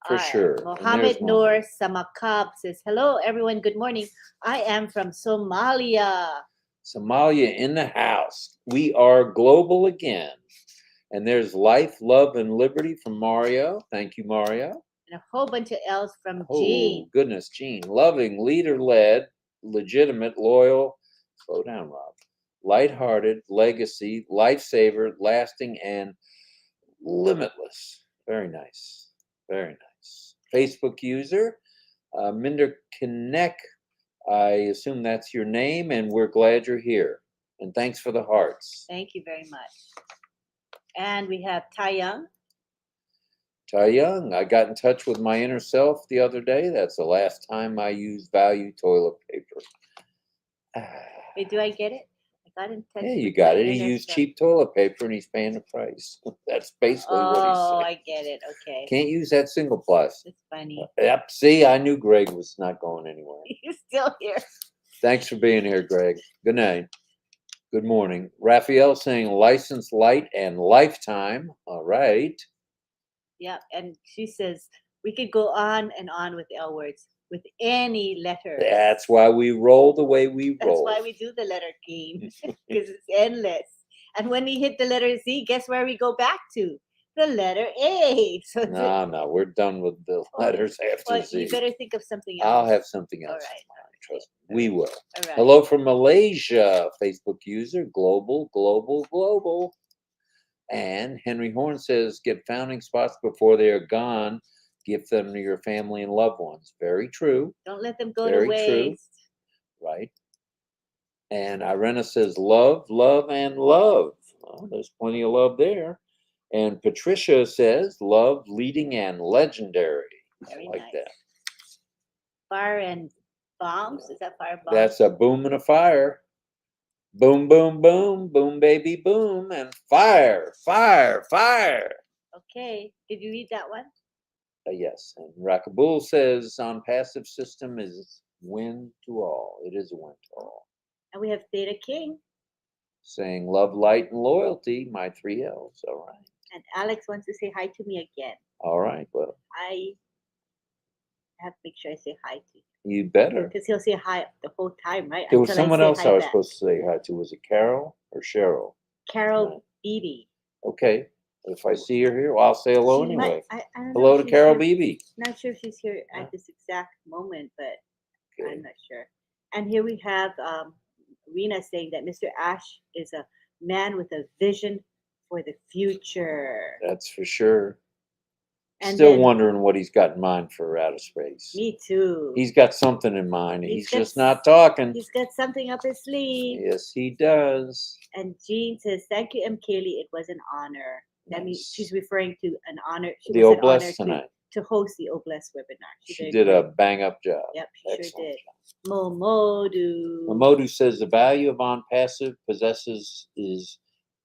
for sure. Mohammed Noor Samakab says, hello, everyone. Good morning. I am from Somalia. Somalia in the house. We are global again. And there's life, love, and liberty from Mario. Thank you, Mario. And a whole bunch of L's from Jean. Oh, goodness, Jean. Loving, leader-led, legitimate, loyal. Slow down, Rob. Lighthearted, legacy, lifesaver, lasting, and limitless. Very nice. Very nice. Facebook user, Minder Connect. I assume that's your name, and we're glad you're here. And thanks for the hearts. Thank you very much. And we have Tai Young. Tai Young, I got in touch with my inner self the other day. That's the last time I used value toilet paper. Wait, do I get it? I got in touch. Yeah, you got it. He used cheap toilet paper and he's paying the price. That's basically what he said. Oh, I get it. Okay. Can't use that single plastic. It's funny. Yep. See, I knew Greg was not going anywhere. He's still here. Thanks for being here, Greg. Good night. Good morning. Raphael saying license, light, and lifetime. All right. Yeah, and she says we could go on and on with L words with any letter. That's why we roll the way we roll. That's why we do the letter game, because it's endless. And when we hit the letter Z, guess where we go back to? The letter A. So no, we're done with the letters after Z. You better think of something else. I'll have something else. All right. Trust me. We will. All right. Hello from Malaysia, Facebook user, global, global, global. And Henry Horn says, get founding spots before they are gone. Give them to your family and loved ones. Very true. Don't let them go to waste. True. Right. And Irena says, love, love, and love. Well, there's plenty of love there. And Patricia says, love, leading, and legendary. Very I like nice. that. Fire and bombs? Is that fire bombs? That's a boom and a fire. Boom, boom, boom, boom, baby, boom, and fire, fire, fire. Okay. Did you read that one? Yes. And Rakabul says on passive system is win to all. It is a win to all. And we have Theta King saying love, light, and loyalty. My 3 L's. All right. And Alex wants to say hi to me again. All right. Well, I have to make sure I say hi to you. You better. Because he'll say hi the whole time, right? There was someone else I was supposed to say hi to. Was it Carol or Cheryl? Carol Beebe. Okay. If I see her here, well, I'll say hello anyway. I don't hello know to Carol Beebe. Not sure if she's here at this exact moment, but okay. I'm not sure. And here we have Rena saying that Mr. Ash is a man with a vision for the future. That's for sure. And still wondering what he's got in mind for outer space. Me too. He's got something in mind. He's just not talking. He's got something up his sleeve. Yes, he does. And Jean says, thank you, M. Kaylee. It was an honor. That means she's referring to an honor. The Oblast tonight. To host the Oblast webinar. She did a bang-up job. Yep, she sure did. Momodu. Momodu says the value of on-passive possesses is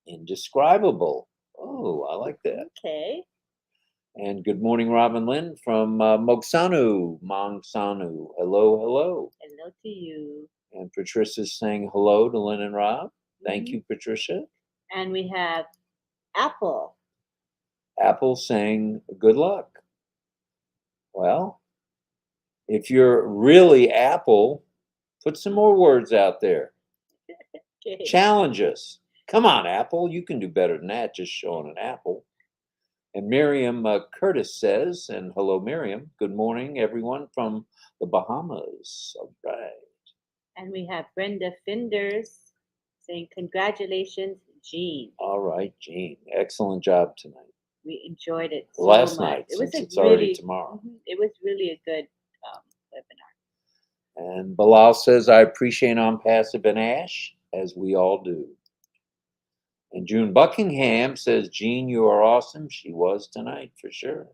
indescribable. Oh, I like that. Okay. And good morning, Robin Lynn from Mongsanu. Hello, hello. Hello to you. And Patricia's saying hello to Lynn and Rob. Thank you, Patricia. And we have Apple. Apple saying good luck. Well, if you're really Apple, put some more words out there. Okay. Challenge us. Come on, Apple. You can do better than that, just showing an apple. And Miriam Curtis says, and hello, Miriam. Good morning, everyone from the Bahamas. All right. And we have Brenda Finders saying, congratulations, Jean. All right, Jean. Excellent job tonight. We enjoyed it so Last much. night, It was since a it's already really, tomorrow. it was really a good webinar. And Bilal says, I appreciate On Passive and Ash, as we all do. And June Buckingham says, Jean, you are awesome. She was tonight, for sure.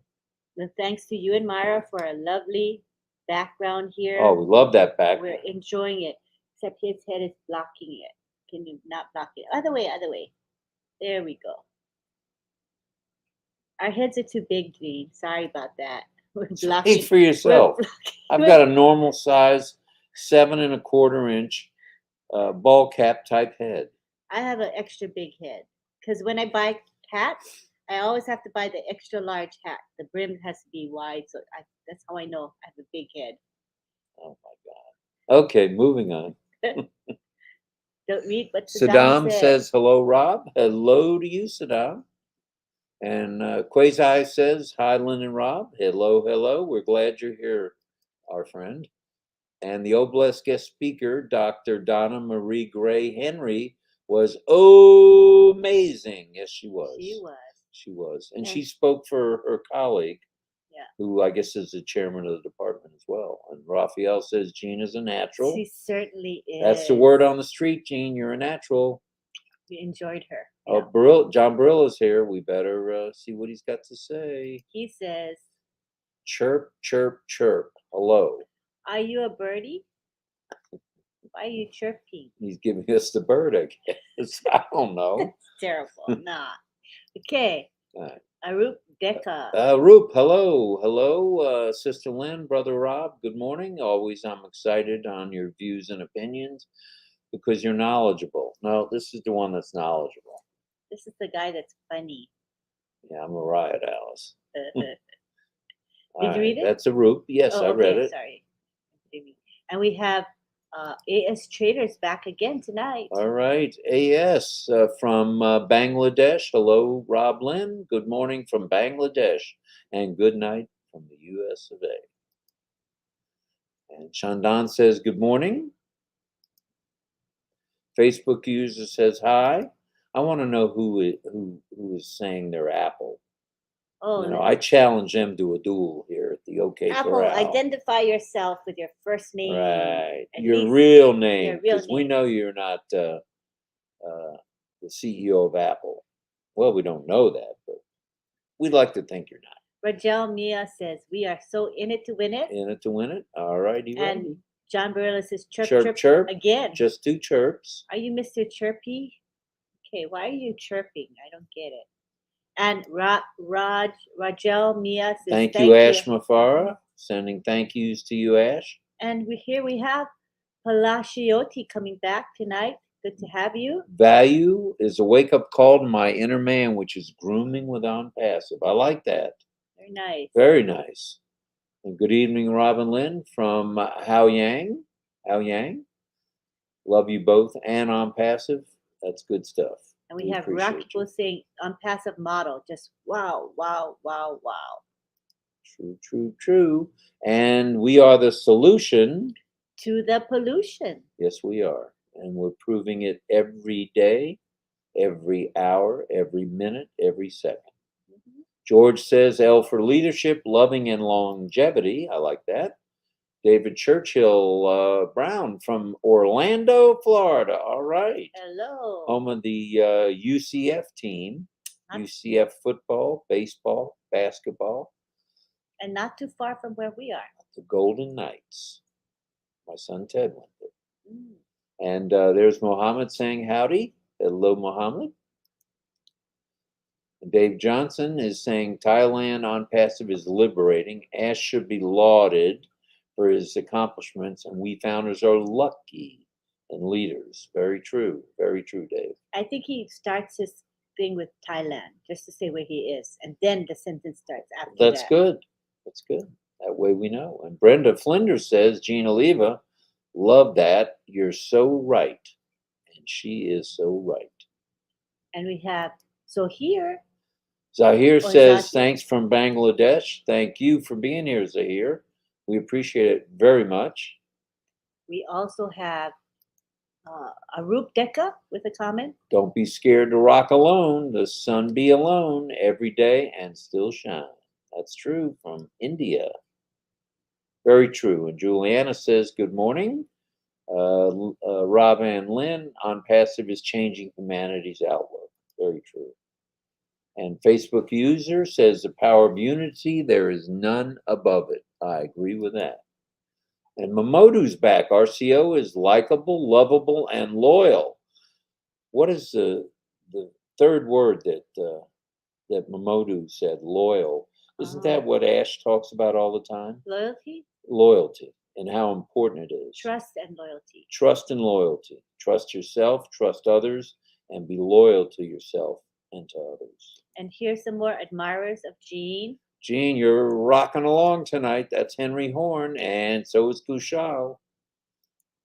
And thanks to you and Myra for a lovely background here. Oh, we love that background. We're enjoying it, except his head is blocking it. Can you not block it? Other way, other way. There we go. Our heads are too big, Jean. Sorry about that. We're blocking. Speak for yourself. I've got a normal size, 7 1/4 inch ball cap type head. I have an extra big head because when I buy hats, I always have to buy the extra large hat. The brim has to be wide, so that's how I know I have a big head. Oh my God. Okay, moving on. Don't read what Saddam says, hello, Rob. Hello to you, Saddam. And Quasi says, hi, Lynn and Rob. Hello, hello. We're glad you're here, our friend. And the Oblast guest speaker, Dr. Donna Marie Gray Henry, was amazing. Yes, she was. She was. She was. And Yeah. she spoke for her colleague, yeah, who I guess is the chairman of the department as well. And Raphael says, Jean is a natural. She certainly is. That's the word on the street, Jean. You're a natural. We enjoyed her. Yeah. Oh, John Barilla's here. We better see what he's got to say. He says, chirp, chirp, chirp. Hello. Are you a birdie? Why are you chirping? He's giving us the bird, I guess. I don't know. That's terrible. Nah. Okay. Arup Deka. Arup, hello. Hello, Sister Lynn, Brother Rob. Good morning. Always I'm excited on your views and opinions because you're knowledgeable. No, this is the one that's knowledgeable. This is the guy that's funny. Yeah, I'm a riot, Alice. Did you read it? That's Arup. Yes, I read it. Sorry. And we have AS Traders back again tonight. All right. AS from Bangladesh. Hello, RobLynn. Good morning from Bangladesh. And good night from the US of A. And Chandan says, good morning. Facebook user says, hi. I want to know who is saying they're Apple. Oh, you know, I challenge them to a duel here at the OK Apple, Corral. identify yourself with your first name. Right. Your real name. Because we name. know you're not the CEO of Apple. Well, we don't know that, but we'd like to think you're not. Rajel Mia says, we are so in it to win it. In it to win it. All right, you ready? And John Barilla says, chirp, chirp, chirp, chirp. Again. Just 2 chirps. Are you Mr. Chirpy? Okay, why are you chirping? I don't get it. And Rajel Mia says, thank you, Ash Mafara. Sending thank yous to you, Ash. And we have Palaciotti coming back tonight. Good to have you. Value is a wake-up call to my inner man, which is grooming with On Passive. I like that. Very nice. Very nice. And good evening, Robin Lynn from Haoyang. Haoyang. Love you both and On Passive. That's good stuff. And we have Rakpo saying On Passive model. Just wow, wow, wow, wow. True, true, true. And we are the solution to the pollution. Yes, we are. And we're proving it every day, every hour, every minute, every second. Mm-hmm. George says, L for leadership, loving and longevity. I like that. David Churchill Brown from Orlando, Florida. All right. Hello. Home of the UCF team. UCF football, baseball, basketball. And not too far from where we are. The Golden Knights. My son Ted went there. Mm. And there's Mohammed saying howdy. Hello, Mohammed. Dave Johnson is saying Thailand On Passive is liberating. Ash should be lauded for his accomplishments, and we founders are lucky and leaders. Very true, Dave. I think he starts his thing with Thailand just to say where he is, and then the sentence starts after that. That's good. That's good. That way we know. And Brenda Flinders says, Gina Leva, love that. You're so right. And she is so right. And we have, so here, Zahir Oh, says, Zahir. thanks from Bangladesh. Thank you for being here, Zahir. We appreciate it very much. We also have Arup Deka with a comment. Don't be scared to rock alone. The sun be alone every day and still shine. That's true from India. Very true. And Juliana says, good morning. Rob and Lynn, on passive is changing humanity's outlook. Very true. And Facebook user says the power of unity, there is none above it. I agree with that. And Momodu's back. RCO is likable, lovable, and loyal. What is the third word that Momodu said? Loyal. Isn't that what Ash talks about all the time? Loyalty, Loyalty and how important it is. trust, and loyalty. Trust and loyalty. Trust yourself, trust others, and be loyal to yourself and to others. And here's some more admirers of Jean. Gene, you're rocking along tonight. That's Henry Horn, and so is Kushal.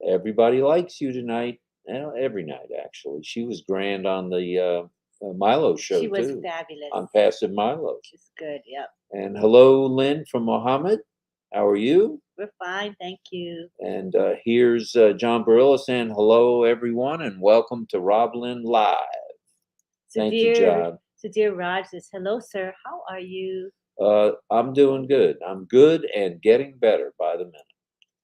Everybody likes you tonight. Well, every night, actually. She was grand on the Milo show, She was too. fabulous. On Passive Milo. She's good, yep. And hello, Lynn from Mohammed. How are you? We're fine, thank you. And here's John Barilla saying hello, everyone, and welcome to RobLynn Live. Thank you, John. Sudhir Raj says, hello, sir. How are you? I'm doing good. I'm good and getting better by the minute.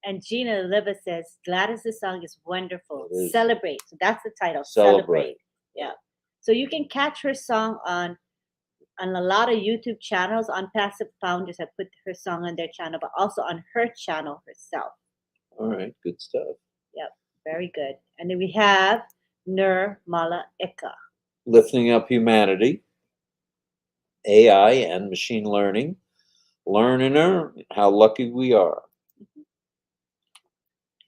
And Gina Liva says, Gladys' song is wonderful. It is. Celebrate. So that's the title. Celebrate. Yeah. So you can catch her song on a lot of YouTube channels. On Passive Founders have put her song on their channel, but also on her channel herself. All right, good stuff. Yep, very good. And then we have Nur Mala Eka. Lifting up humanity, AI and machine learning. Learn and earn. How lucky we are.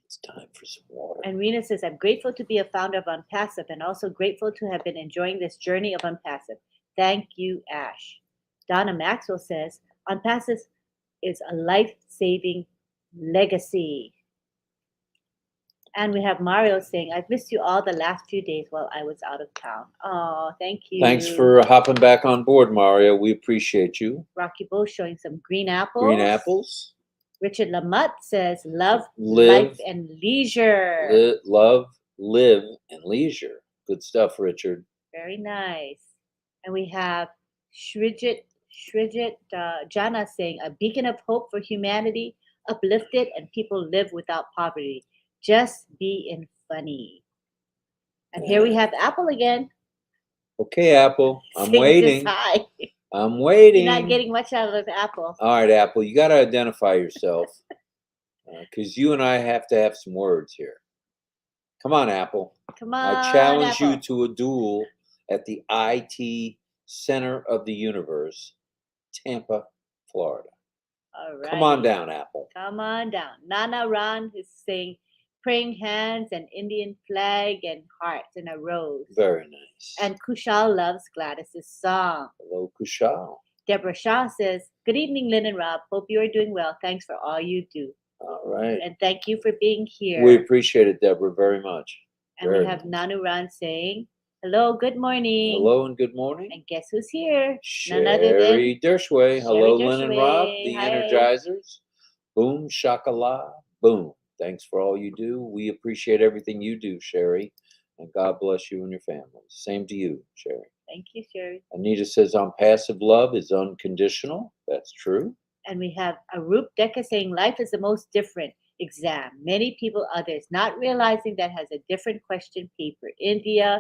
It's time for some water. And Rena says, I'm grateful to be a founder of Unpassive and also grateful to have been enjoying this journey of Unpassive. Thank you, Ash. Donna Maxwell says, Unpassive is a life-saving legacy. And we have Mario saying, I've missed you all the last few days while I was out of town. Oh, thank you. Thanks for hopping back on board, Mario. We appreciate you. Rocky Bo showing some green apples. Green apples. Richard Lamotte says, love, Live, life, and leisure. love, live, and leisure. Good stuff, Richard. Very nice. And we have Shrijit Jana saying, a beacon of hope for humanity, uplifted, and people live without poverty. Just being funny. And here we have Apple again. Okay, Apple. I'm Saying waiting. just hi. I'm waiting. You're not getting much out of Apple. All right, Apple. You got to identify yourself. Because you and I have to have some words here. Come on, Apple. Come on, I challenge Apple. you to a duel at the IT Center of the Universe, Tampa, Florida. All right. Come on down, Apple. Come on down. Nana Ran is saying praying hands and Indian flag and hearts and a rose. Very nice. And Kushal loves Gladys's song. Hello, Kushal. Deborah Shaw says, good evening, Lynn and Rob. Hope you are doing well. Thanks for all you do. All right. And thank you for being here. We appreciate it, Deborah, very much. And we have Nanu Ran saying, hello, good morning. Hello and good morning. And guess who's here? Sherry Dershway. Hello, Lynn and Rob, the Hi. Energizers. Boom, shakala, boom. Thanks for all you do. We appreciate everything you do, Sherry. And God bless you and your family. Same to you, Sherry. Thank you, Sherry. Anita says, on passive love is unconditional. That's true. And we have Arup Deka saying, life is the most different exam. Many people, others, not realizing that has a different question paper. India,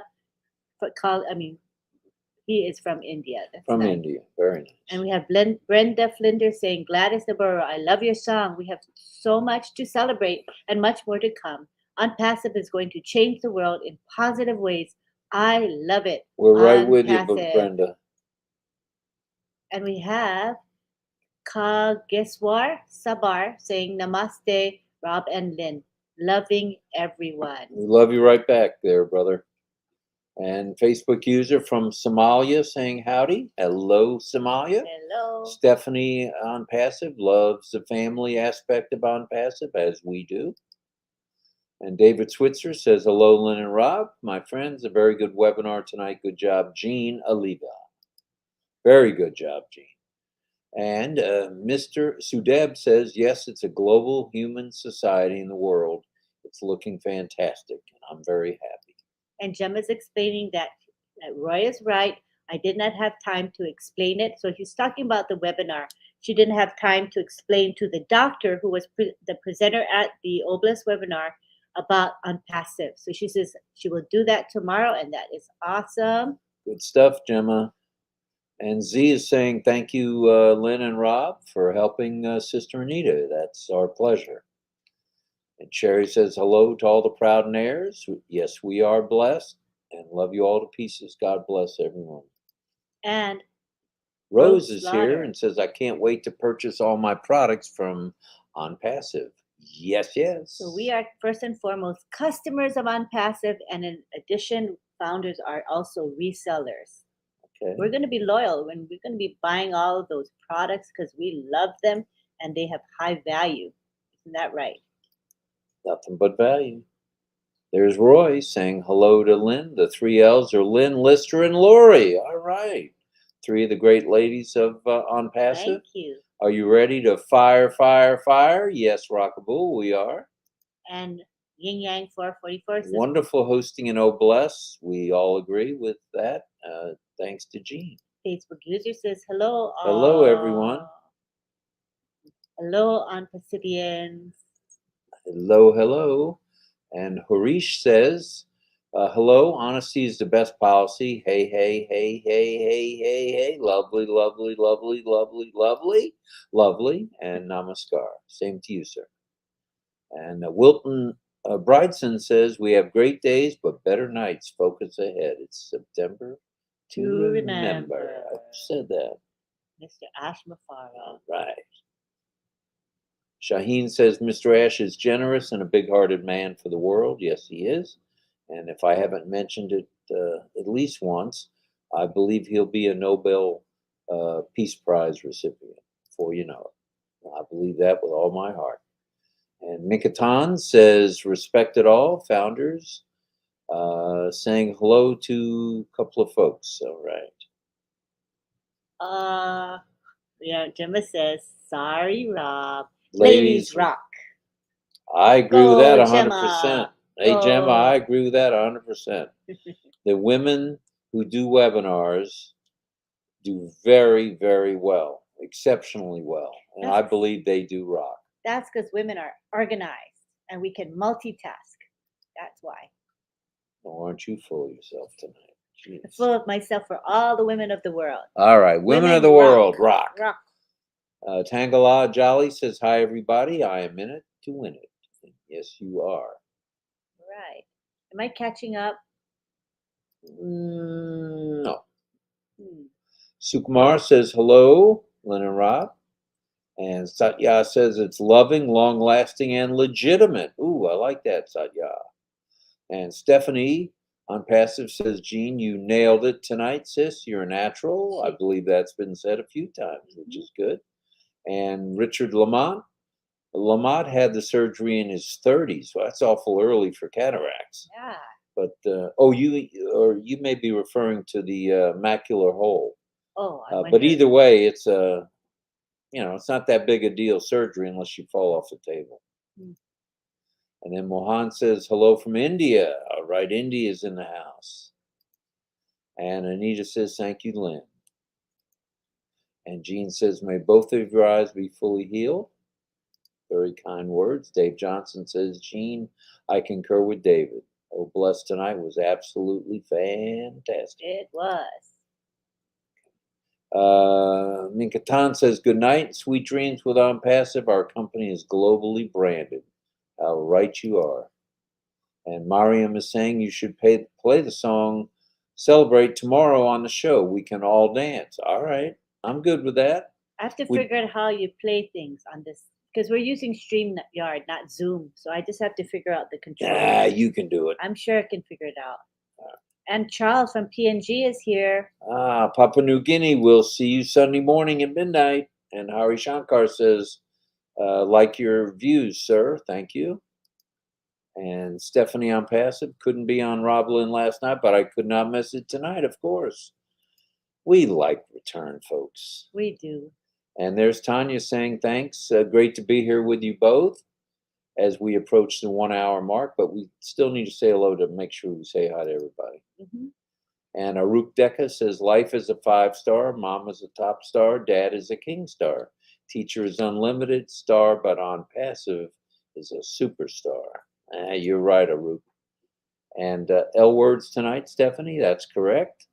he is from India. That's from nice. India. Very nice. And we have Brenda Flinders saying, Gladys Navarro, I love your song. We have so much to celebrate and much more to come. Unpassive is going to change the world in positive ways. I love it. We're right with you, Unpassive. Brenda. And we have Kageswar Sabar saying, Namaste, Rob and Lynn. Loving everyone. We love you right back there, brother. And Facebook user from Somalia saying howdy. Hello, Somalia. Hello. Stephanie on Passive loves the family aspect of On Passive, as we do. And David Switzer says, hello, Lynn and Rob. My friends, a very good webinar tonight. Good job, Jean Aliva. Very good job, Gene. And Mr. Sudeb says, yes, it's a global human society in the world. It's looking fantastic, and I'm very happy. And Gemma's explaining that Roy is right. I did not have time to explain it. So he's talking about the webinar. She didn't have time to explain to the doctor who was the presenter at the Oblast webinar about unpassive. So she says she will do that tomorrow, and that is awesome. Good stuff, Gemma. And Z is saying, thank you, Lynn and Rob, for helping Sister Anita. That's our pleasure. And Sherry says, hello to all the proud Nairs. Yes, we are blessed and love you all to pieces. God bless everyone. And Rose is Slaughter. here and says, I can't wait to purchase all my products from OnPassive. Yes, yes. So we are first and foremost customers of OnPassive, and in addition, founders are also resellers. Okay. We're going to be loyal when we're going to be buying all of those products because we love them and they have high value. Isn't that right? Nothing but value. There's Roy saying hello to Lynn. The three L's are Lynn, Lister, and Lori. All right. Three of the great ladies of OnPassive. Thank you. Are you ready to fire, fire, fire? Yes, Rockaboo, we are. And Yin Yang 444 says, Wonderful hosting in Oblast. We all agree with that. Thanks to Gene. Facebook user says, hello. Hello, everyone. Hello, OnPassivians. Hello, hello. And Harish says, hello, honesty is the best policy. Hey, hey, hey, hey, hey, hey, hey. Lovely, lovely, lovely, lovely, lovely, lovely. And namaskar. Same to you, sir. And Wilton Bridson says, we have great days, but better nights. Focus ahead. It's September to remember. I said that. Mr. Ash Mafara. All right. Shaheen says, Mr. Ash is generous and a big-hearted man for the world. Yes, he is. And if I haven't mentioned it at least once, I believe he'll be a Nobel Peace Prize recipient, before you know it. I believe that with all my heart. And Minkatan says, respect it all, founders. Saying hello to a couple of folks. All right. Yeah, Gemma says, sorry, Rob. Ladies rock. I agree with that 100%. Gemma. Hey, Gemma, Go. I agree with that 100%. The women who do webinars do very, very well, exceptionally well. And I believe they do rock. That's because women are organized and we can multitask. That's why. Oh, aren't you full of yourself tonight? Jeez. I'm full of myself for all the women of the world. All right, women of the world, rock. Tangala Jolly says, hi, everybody. I am in it to win it. Yes, you are. Right. Am I catching up? No. Sukumar says, hello, Lynn and Rob. And Satya says, it's loving, long-lasting, and legitimate. Ooh, I like that, Satya. And Stephanie OnPassive says, Gene, you nailed it tonight, sis. You're a natural. I believe that's been said a few times, which is good. And Richard Lamont had the surgery in his 30s. So that's awful early for cataracts. Yeah. But you may be referring to the macular hole. Oh, but either way, it's it's not that big a deal surgery unless you fall off the table. And then Mohan says, hello from India. All right, India's in the house. And Anita says, thank you, Lynn. And Jean says, may both of your eyes be fully healed. Very kind words. Dave Johnson says, Jean, I concur with David. Oh, Blessed tonight was absolutely fantastic. It was. Minkatan says, good night, sweet dreams with OnPassive. Our company is globally branded. How right you are. And Mariam is saying you should play the song Celebrate tomorrow on the show. We can all dance. All right. I'm good with that. I have to figure out how you play things on this because we're using StreamYard, not Zoom. So I just have to figure out the controls. Ah, you can do it. I'm sure I can figure it out. And Charles from PNG is here. Papua New Guinea, we'll see you Sunday morning at midnight. And Hari Shankar says, like your views, sir. Thank you. And Stephanie OnPassive couldn't be on RobLynn last night, but I could not miss it tonight, of course. We like return, folks. We do. And there's Tanya saying thanks. Great to be here with you both as we approach the 1 hour mark, but we still need to say hello to make sure we say hi to everybody. Hmm. And Aruk Deka says, life is a 5-star, mom is a top star, dad is a king star. Teacher is unlimited, star, but on passive is a superstar. You're right, Aruk. And L words tonight, Stephanie, that's correct.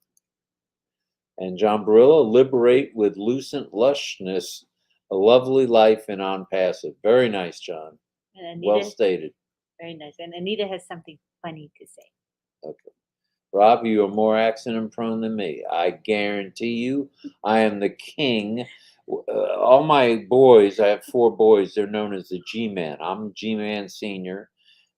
And John Barilla, liberate with lucent lushness, a lovely life and on passive. Very nice, John. And Anita, Well stated. very nice. And Anita has something funny to say. Okay. Rob, you are more accident prone than me. I guarantee you, I am the king. All my boys, I have 4 boys, they're known as the G-Man. I'm G-Man Senior.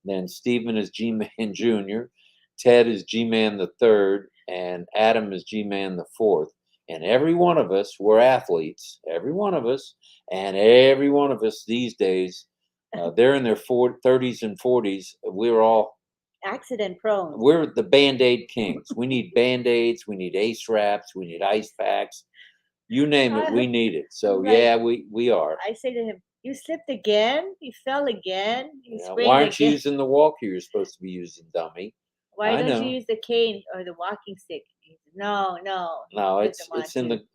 Then Stephen is G-Man Junior. Ted is G-Man the third. And Adam is G-Man the fourth. And every one of us, we're athletes. Every one of us. And every one of us these days, they're in their 30s and 40s. We're all Accident prone. we're the Band-Aid kings. We need Band-Aids, we need ace wraps, we need ice packs. You name it, we need it. So Right. yeah, we are. I say to him, you slipped again? You fell again? You Yeah, sprained why aren't you again? using the walker you're supposed to be using, dummy? Why I don't know. you use the cane or the walking stick? He said, no. No, he it's doesn't want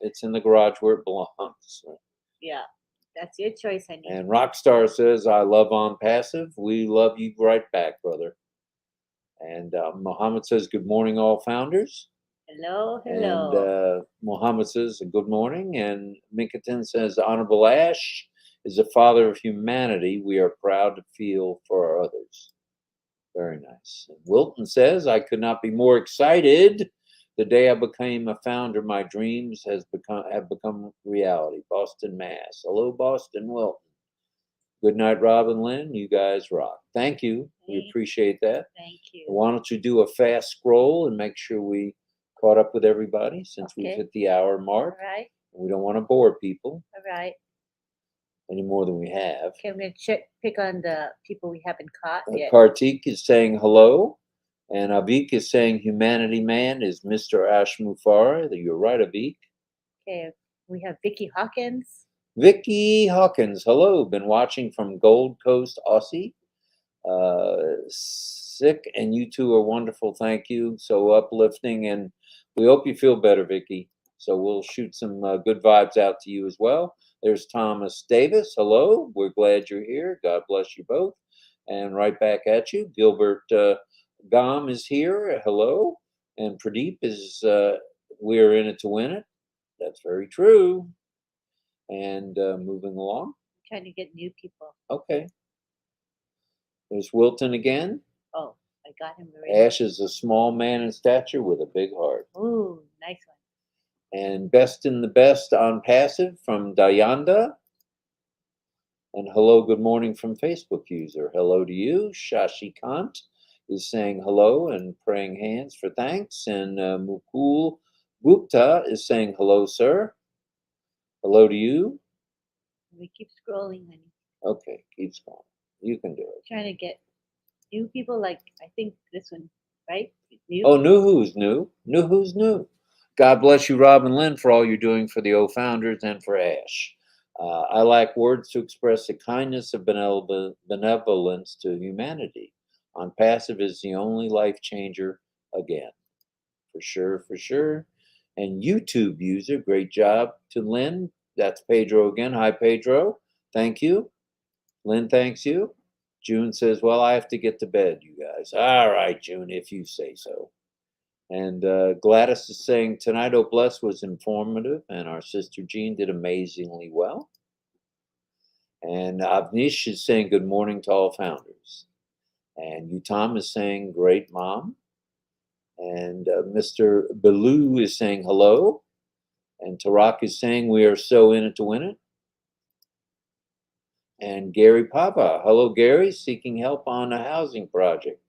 it's in to. the garage where it belongs. Yeah, that's your choice, honey. And Rockstar says, I love on passive. We love you right back, brother. And Mohammed says, good morning, all founders. Hello. And Mohammed says, good morning. And Minkaton says, Honorable Ash is a father of humanity. We are proud to feel for our others. Very nice. And Wilton says, I could not be more excited. The day I became a founder, my dreams have become reality. Boston, Mass. Hello, Boston, Wilton. Good night, Rob and Lynn. You guys rock. Thank you. We appreciate that. Thank you. Why don't you do a fast scroll and make sure we caught up with everybody since we've Okay. hit the hour mark. All right. We don't want to bore people All right. any more than we have. Okay, I'm going to pick on the people we haven't caught yet. Kartik is saying hello. And Avik is saying humanity man is Mr. Ash Mufara. You're right, Avik. Okay, we have Vicky Hawkins. Vicky Hawkins, hello. Been watching from Gold Coast, Aussie. Sick, and you two are wonderful. Thank you. So uplifting, and we hope you feel better, Vicky. So we'll shoot some good vibes out to you as well. There's Thomas Davis. Hello. We're glad you're here. God bless you both. And right back at you. Gilbert Gom is here. Hello. And Pradeep is, we're in it to win it. That's very true. And moving along. Trying to get new people. Okay. There's Wilton again. Oh, I got him already. Ash is a small man in stature with a big heart. Ooh, nice one. And best in the best on passive from Dayanda. And hello, good morning from Facebook user. Hello to you. Shashi Kant is saying hello and praying hands for thanks. And Mukul Gupta is saying hello, sir. Hello to you. We keep scrolling, honey. Okay, keep scrolling. You can do it. Trying to get new people, like I think this one, right? New. Oh, new who's new? New who's new? God bless you, Rob and Lynn, for all you're doing for the O Founders and for Ash. I lack words to express the kindness of benevolence to humanity. On passive is the only life changer again. For sure, for sure. And YouTube user, great job to Lynn. That's Pedro again. Hi, Pedro. Thank you. Lynn thanks you. June says, well, I have to get to bed, you guys. All right, June, if you say so. And Gladys is saying, tonight, Oh Bless was informative, and our sister Jean did amazingly well. And Avnish is saying, good morning to all founders. And Utam is saying, great mom. And Mr. Belou is saying, hello. And Tarak is saying, we are so in it to win it. And Gary Papa, hello, Gary, seeking help on a housing project.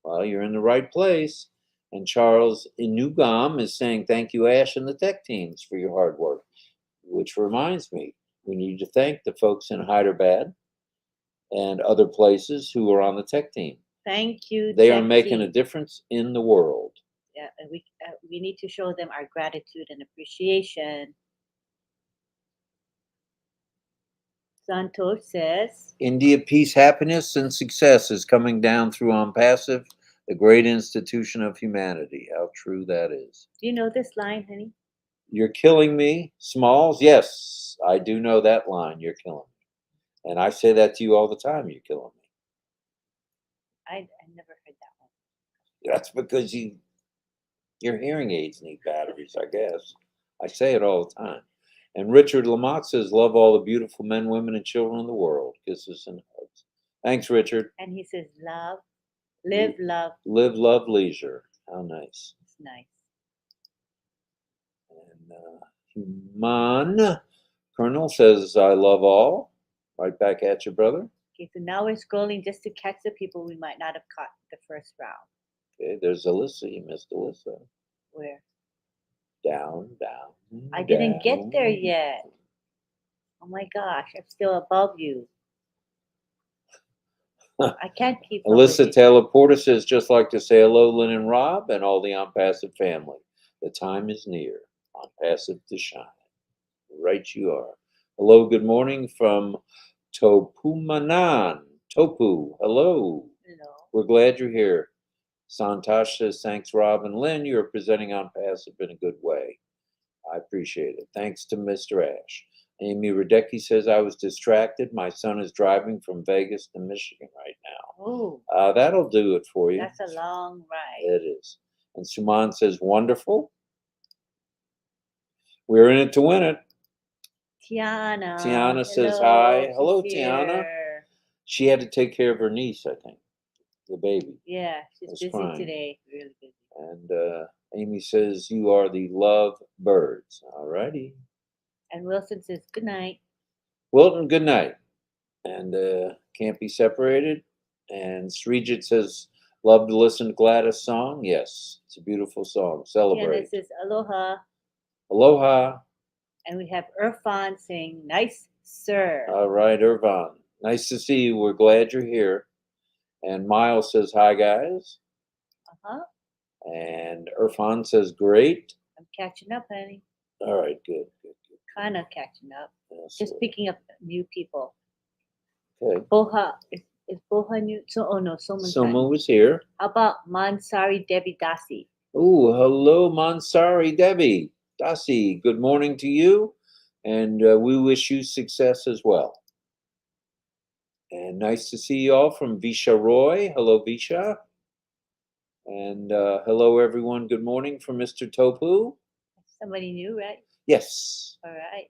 Well, you're in the right place. And Charles Inugam is saying, thank you, Ash, and the tech teams for your hard work. Which reminds me, we need to thank the folks in Hyderabad and other places who are on the tech team. Thank you. They are making a difference in the world. and we need to show them our gratitude and appreciation. Santosh says, India, peace, happiness, and success is coming down through On Passive, the great institution of humanity. How true that is. "Do you know this line, honey?" You're killing me, Smalls. Yes, I do know that line. You're killing me. And I say that to you all the time. You're killing me. I never heard that one. That's because your hearing aids need batteries, I guess. I say it all the time. And Richard Lamont says, love all the beautiful men, women, and children in the world. Kisses and hugs. Thanks, Richard. And he says, "Love, live, love." Live, love, leisure. How nice. It's nice. And Human Colonel says, I love all. Right back at you, brother. Okay, so now we're scrolling just to catch the people we might not have caught the first round. Okay, there's Alyssa. You missed Alyssa. Where? Down, down. I didn't get down. there yet. Oh my gosh, I'm still above you. I can't keep up with Alyssa you. Taylor Porter says, just like to say hello, Lynn and Rob, and all the On Passive family. The time is near. On Passive to shine. Right you are. Hello, good morning from Topumanan. Topu, hello. Hello. We're glad you're here. Santosh says, thanks, Rob and Lynn. You're presenting On Passive in a good way. I appreciate it. Thanks to Mr. Ash. Amy Radecki says, I was distracted. My son is driving from Vegas to Michigan right now. Oh, That'll do it for you. that's a long ride. It is. And Suman says, wonderful. We're in it to win it. Tiana. Tiana says hello, hi. Hello, she's Tiana. here. She had to take care of her niece, I think, the baby. Yeah, she's That's busy fine. today. Really busy. And Amy says, you are the love birds. All righty. And Wilson says, good night. Wilton, good night. And can't be separated. And Srijit says, love to listen to Gladys' song. Yes, it's a beautiful song. Tiana Celebrate. says, aloha. Aloha. And we have Irfan saying, nice, sir. All right, Irvan. Nice to see you. We're glad you're here. And Miles says, hi, guys. Uh-huh. And Irfan says, great. I'm catching up, honey. All right, good. Kind of catching up. Yes, Just picking up new people. okay. Boha. Is Boha new? Someone's Someone was here. How about Mansari Devi Dasi? Oh, hello, Mansari Devi. Dasi, good morning to you. And we wish you success as well. And nice to see you all from Visha Roy. Hello, Visha. And hello, everyone. Good morning from Mr. Topu. Somebody new, right? Yes. All right.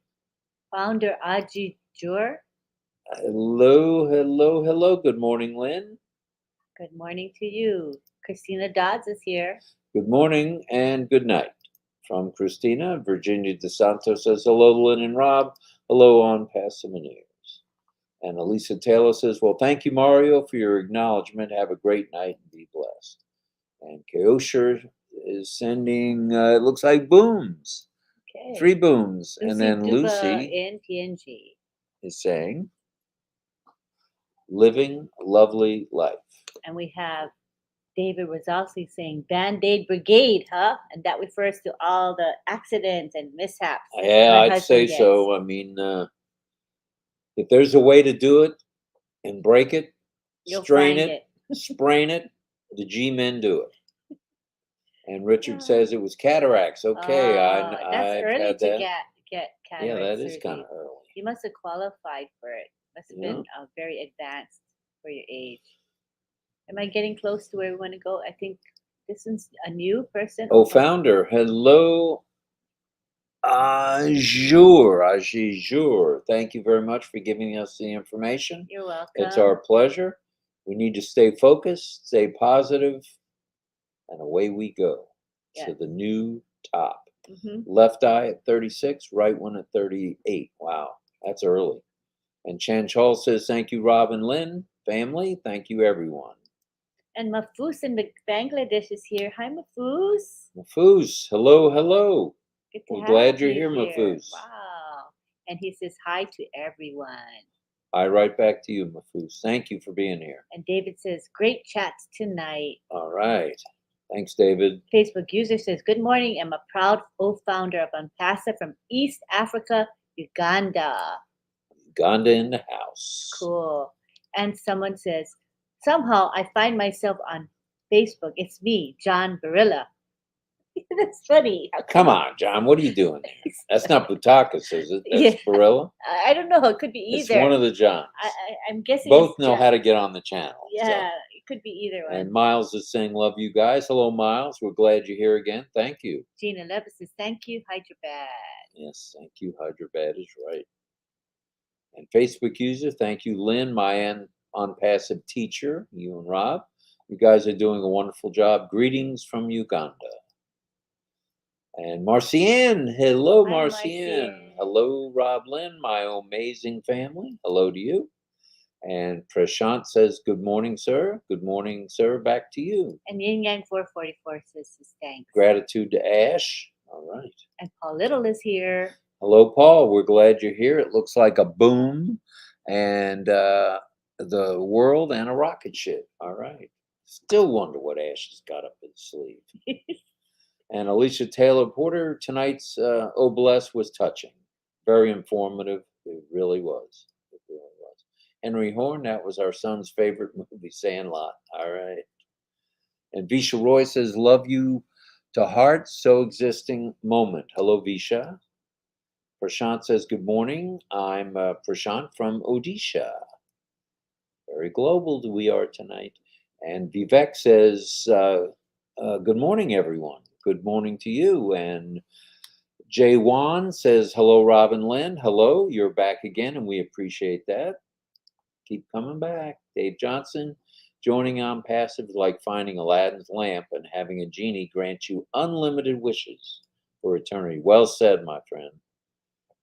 Founder Aji Jur. Hello. Good morning, Lynn. Good morning to you. Christina Dodds is here. Good morning and good night. From Christina, Virginia DeSanto says, hello, Lynn and Rob. Hello, On Passive Ears. And Elisa Taylor says, well, thank you, Mario, for your acknowledgement. Have a great night and be blessed. And Keosher is sending, it looks like booms. Okay. 3 booms. Lucy And then Duba Lucy in PNG is saying, living a lovely life. And we have David Rosowski saying Band-Aid Brigade, huh? And that refers to all the accidents and mishaps. Yeah, my I'd husband say gets. so. I mean, if there's a way to do it and break it, You'll strain find it, sprain it, the G-men do it. And Richard Yeah. says it was cataracts. Okay, that's I've early had to that. get cataract Yeah, that is surgery. kind of early. You must have qualified for it. Must have Yeah. been very advanced for your age. Am I getting close to where we want to go? I think this is a new person. Oh, founder, hello, Ajur. Thank you very much for giving us the information. You're welcome. It's our pleasure. We need to stay focused, stay positive, and away we go to the new top. Mm-hmm. Left eye at 36, right one at 38. Wow, that's early. And Chanchal says, thank you, Rob and Lynn. Family, thank you, everyone. And Mafus in Bangladesh is here. Hi, Mafus. Mafus, hello. Good to We're have glad you're you here, Mafus. Wow. And he says hi to everyone. I write back to you, Mafus. Thank you for being here. And David says, great chats tonight. All right. Thanks, David. Facebook user says, "Good morning. I'm a proud co-founder of Ampasa from East Africa, Uganda." Uganda in the house. Cool. And someone says, "Somehow I find myself on Facebook. It's me, John Barilla." That's funny. How Come come on, John. What are you doing there? That's not Butakas, is it? That's Yeah. Barilla. I don't know. It could be It's either. one of the Johns. I'm guessing Both it's know how to get on the channel. so. Yeah, it could be either one. And Miles is saying, "Love you guys." Hello, Miles. We're glad you're here again. Thank you. Gina Levis says, "Thank you, Hyderabad." Yes, thank you. Hyderabad is right. And Facebook user, thank you, Lynn, my on-passive teacher, you and Rob. You guys are doing a wonderful job. Greetings from Uganda. And Marcienne, hello, Hi, Marcienne. Marcienne. Hello, RobLynn, my amazing family. Hello to you. And Prashant says, "Good morning, sir. Good morning, sir. Back to you." And Yin Yang 444 says his thanks. Gratitude to Ash. All right. And Paul Little is here. Hello, Paul. We're glad you're here. It looks like a boom and the world and a rocket ship. All right. Still wonder what Ash has got up his sleeve. And Alicia Taylor Porter, tonight's Oblast was touching. Very informative. It really was. It really was. Henry Horn, that was our son's favorite movie, Sandlot. All right. And Visha Roy says, "Love you to heart, so existing moment." Hello, Visha. Prashant says, "Good morning. I'm Prashant from Odisha." Very global we are tonight. And Vivek says, "Good morning, everyone." Good morning to you. And Jay Wan says, "Hello, Robin Lynn." Hello, you're back again, and we appreciate that. Keep coming back. Dave Johnson, joining on passive like finding Aladdin's lamp and having a genie grant you unlimited wishes for eternity. Well said, my friend.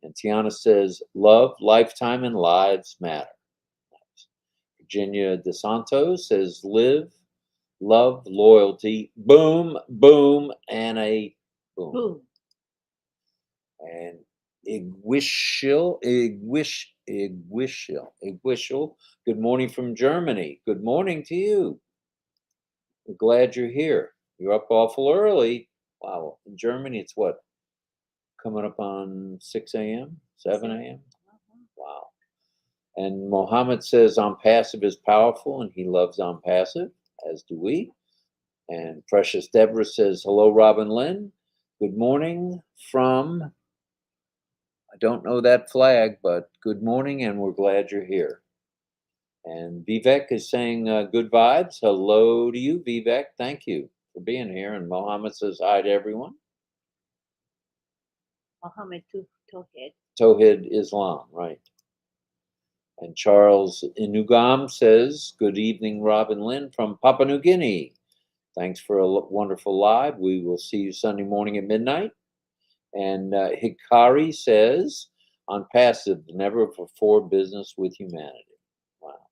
And Tiana says, "Love, lifetime, and lives matter." Virginia DeSantos says, "Live, love, loyalty, boom, boom, and a boom." Boom. And Igwishil, good morning from Germany. Good morning to you. We're glad you're here. You're up awful early. Wow. In Germany, it's what? Coming up on 6 a.m., 7 a.m.? Wow. And Mohammed says, "On passive is powerful," and he loves on passive, as do we. And Precious Deborah says, "Hello, Robin Lynn. Good morning from," I don't know that flag, but good morning, and we're glad you're here. And Vivek is saying, "Good vibes." Hello to you, Vivek. Thank you for being here. And Mohammed says, "Hi to everyone." Mohammed Tohid. Tawhid Islam, right. And Charles Inugam says, "Good evening, Robin Lynn from Papua New Guinea. Thanks for a wonderful live. We will see you Sunday morning at midnight." And Hikari says, "On passive, never before business with humanity." Wow.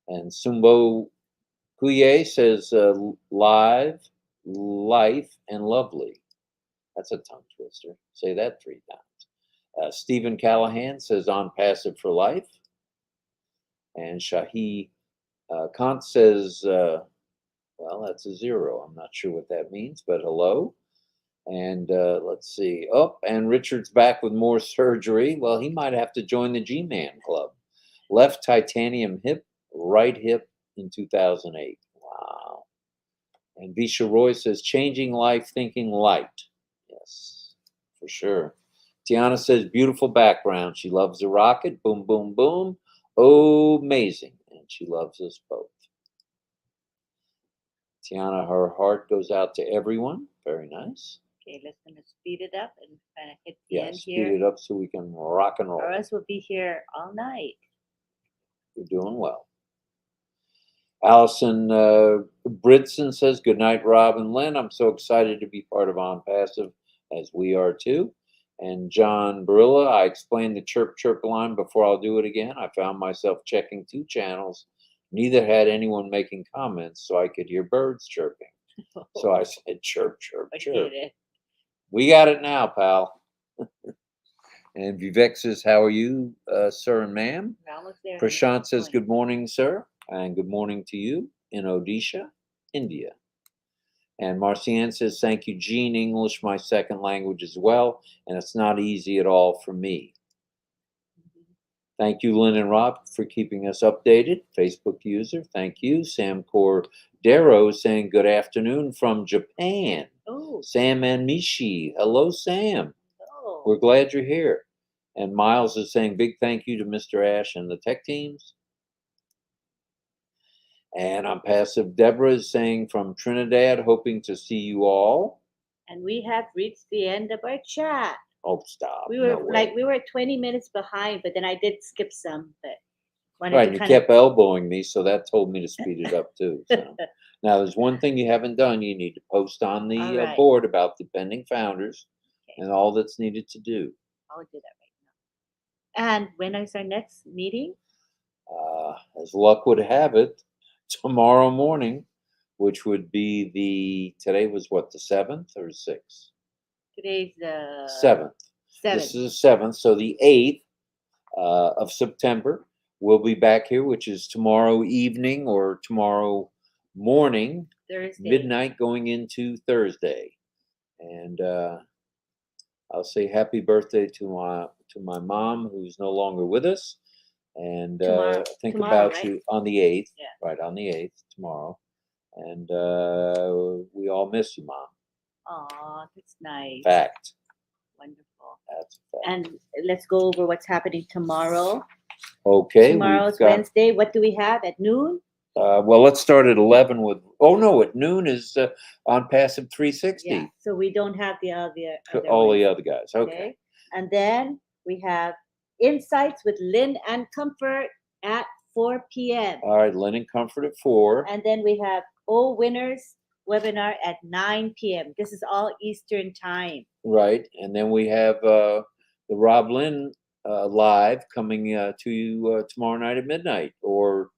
And Sumbo Kuye says, "Live, life, and lovely." That's a tongue twister. Say that 3 times. Stephen Callahan says, "On passive for life." And Shahi Kant says, well, that's a 0. I'm not sure what that means, but hello. And let's see. Oh, and Richard's back with more surgery. Well, he might have to join the G-Man Club. Left titanium hip, right hip in 2008. Wow. And Visha Roy says, "Changing life, thinking light." Yes, for sure. Tiana says, "Beautiful background. She loves the rocket. Boom, boom, boom. Oh, amazing." And she loves us both. Tiana, her heart goes out to everyone. Very nice. Okay, let's gonna speed it up and kind of hit the end Speed here. it up so we can rock and roll. Or else we'll be here all night. You're doing well. Allison Bridson says, "Good night, Rob and Lynn. I'm so excited to be part of On Passive, as we are too." And John Barilla, "I explained the chirp chirp line before. I'll do it again. I found myself checking 2 channels. Neither had anyone making comments, so I could hear birds chirping. So I said, chirp, chirp, I chirp." did it. We got it now, pal. And Vivek says, "How are you, sir and ma'am?" We're almost there. Prashant says, "Good morning, sir." And good morning to you in Odisha, India. And Marcianne says, thank you, Jean. English, my second language as well, and it's not easy at all for me. Thank you, Lynn and Rob, for keeping us updated. Facebook user, thank you. Sam Cordero is saying good afternoon from Japan. Oh, Sam and Mishi, hello, Sam. oh. We're glad you're here. And Miles is saying big thank you to Mr. Ash and the tech teams. And I'm passive. Deborah is saying from Trinidad, hoping to see you all. And we have reached the end of our chat. Oh, stop. We were No way. we were 20 minutes behind, but then I did skip some, but wanted Right, to and you kind of kept elbowing me, so that told me to speed it up too. So. Now, there's one thing you haven't done. You need to post on the All right. board about the pending founders Okay. and all that's needed to do. I'll do that right now. And when is our next meeting? As luck would have it, tomorrow morning, which would be today was what, the 7th or 6th? Today's the 7th. 7th. This is the 7th, so the 8th of September, we'll be back here, which is tomorrow evening or tomorrow morning, Thursday. midnight going into Thursday. And I'll say happy birthday to my mom, who's no longer with us. And think tomorrow, about right? you on the 8th. Yeah. Right, on the 8th, tomorrow. And we all miss you, Mom. Aw, that's nice. Fact. Wonderful. That's a fact. And let's go over what's happening tomorrow. Okay. Tomorrow's Wednesday. What do we have at noon? Well, let's start at 11 with. Oh no, at noon is on Passive 360. Yeah. So we don't have the other All ones. the other guys. Okay. And then we have Insights with Lynn and Comfort at 4 p.m. All right, Lynn and Comfort at 4. And then we have O Winners webinar at 9 p.m. This is all Eastern time. Right, and then we have the RobLynn Live coming to you tomorrow night at midnight, or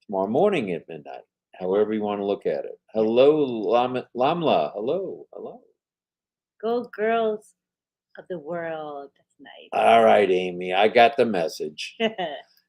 tomorrow morning at midnight, however you want to look at it. Hello, Lamla. Hello. Go girls of the world. That's nice. All right, Amy, I got the message.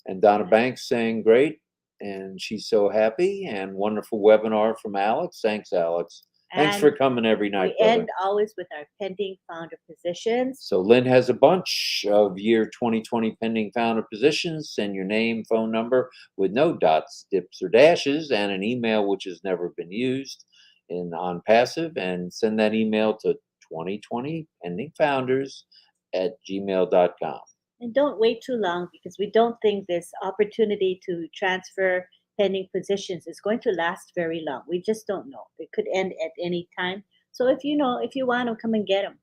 And Donna Banks saying great, and she's so happy, and wonderful webinar from Alex. Thanks, Alex. Thanks for coming every night, we brother. end always with our pending founder positions. So Lynn has a bunch of year 2020 pending founder positions. Send your name, phone number with no dots, dips, or dashes, and an email which has never been used on passive, and send that email to 2020 pending founders at gmail.com. And don't wait too long, because we don't think this opportunity to transfer pending positions is going to last very long. We just don't know. It could end at any time. So if you want them, come and get them.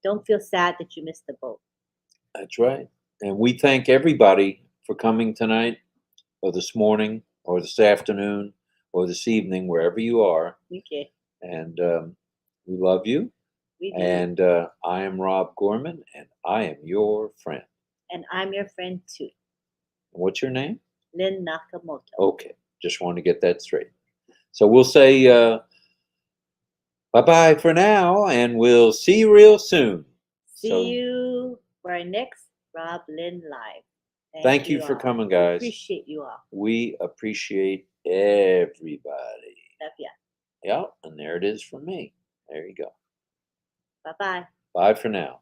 Don't feel sad that you missed the boat. That's right. And we thank everybody for coming tonight, or this morning, or this afternoon, or this evening, wherever you are. Okay. And we love you. We do. And I am Rob Gorman, and I am your friend. And I'm your friend too. What's your name? Lynn Nakamoto. Okay, just want to get that straight. So we'll say bye-bye for now, and we'll see you real soon. See you for our next RobLynn Live. Thank you for coming, guys. We appreciate you all. We appreciate everybody. Love ya. Yeah, and there it is from me. There you go. Bye-bye. Bye for now.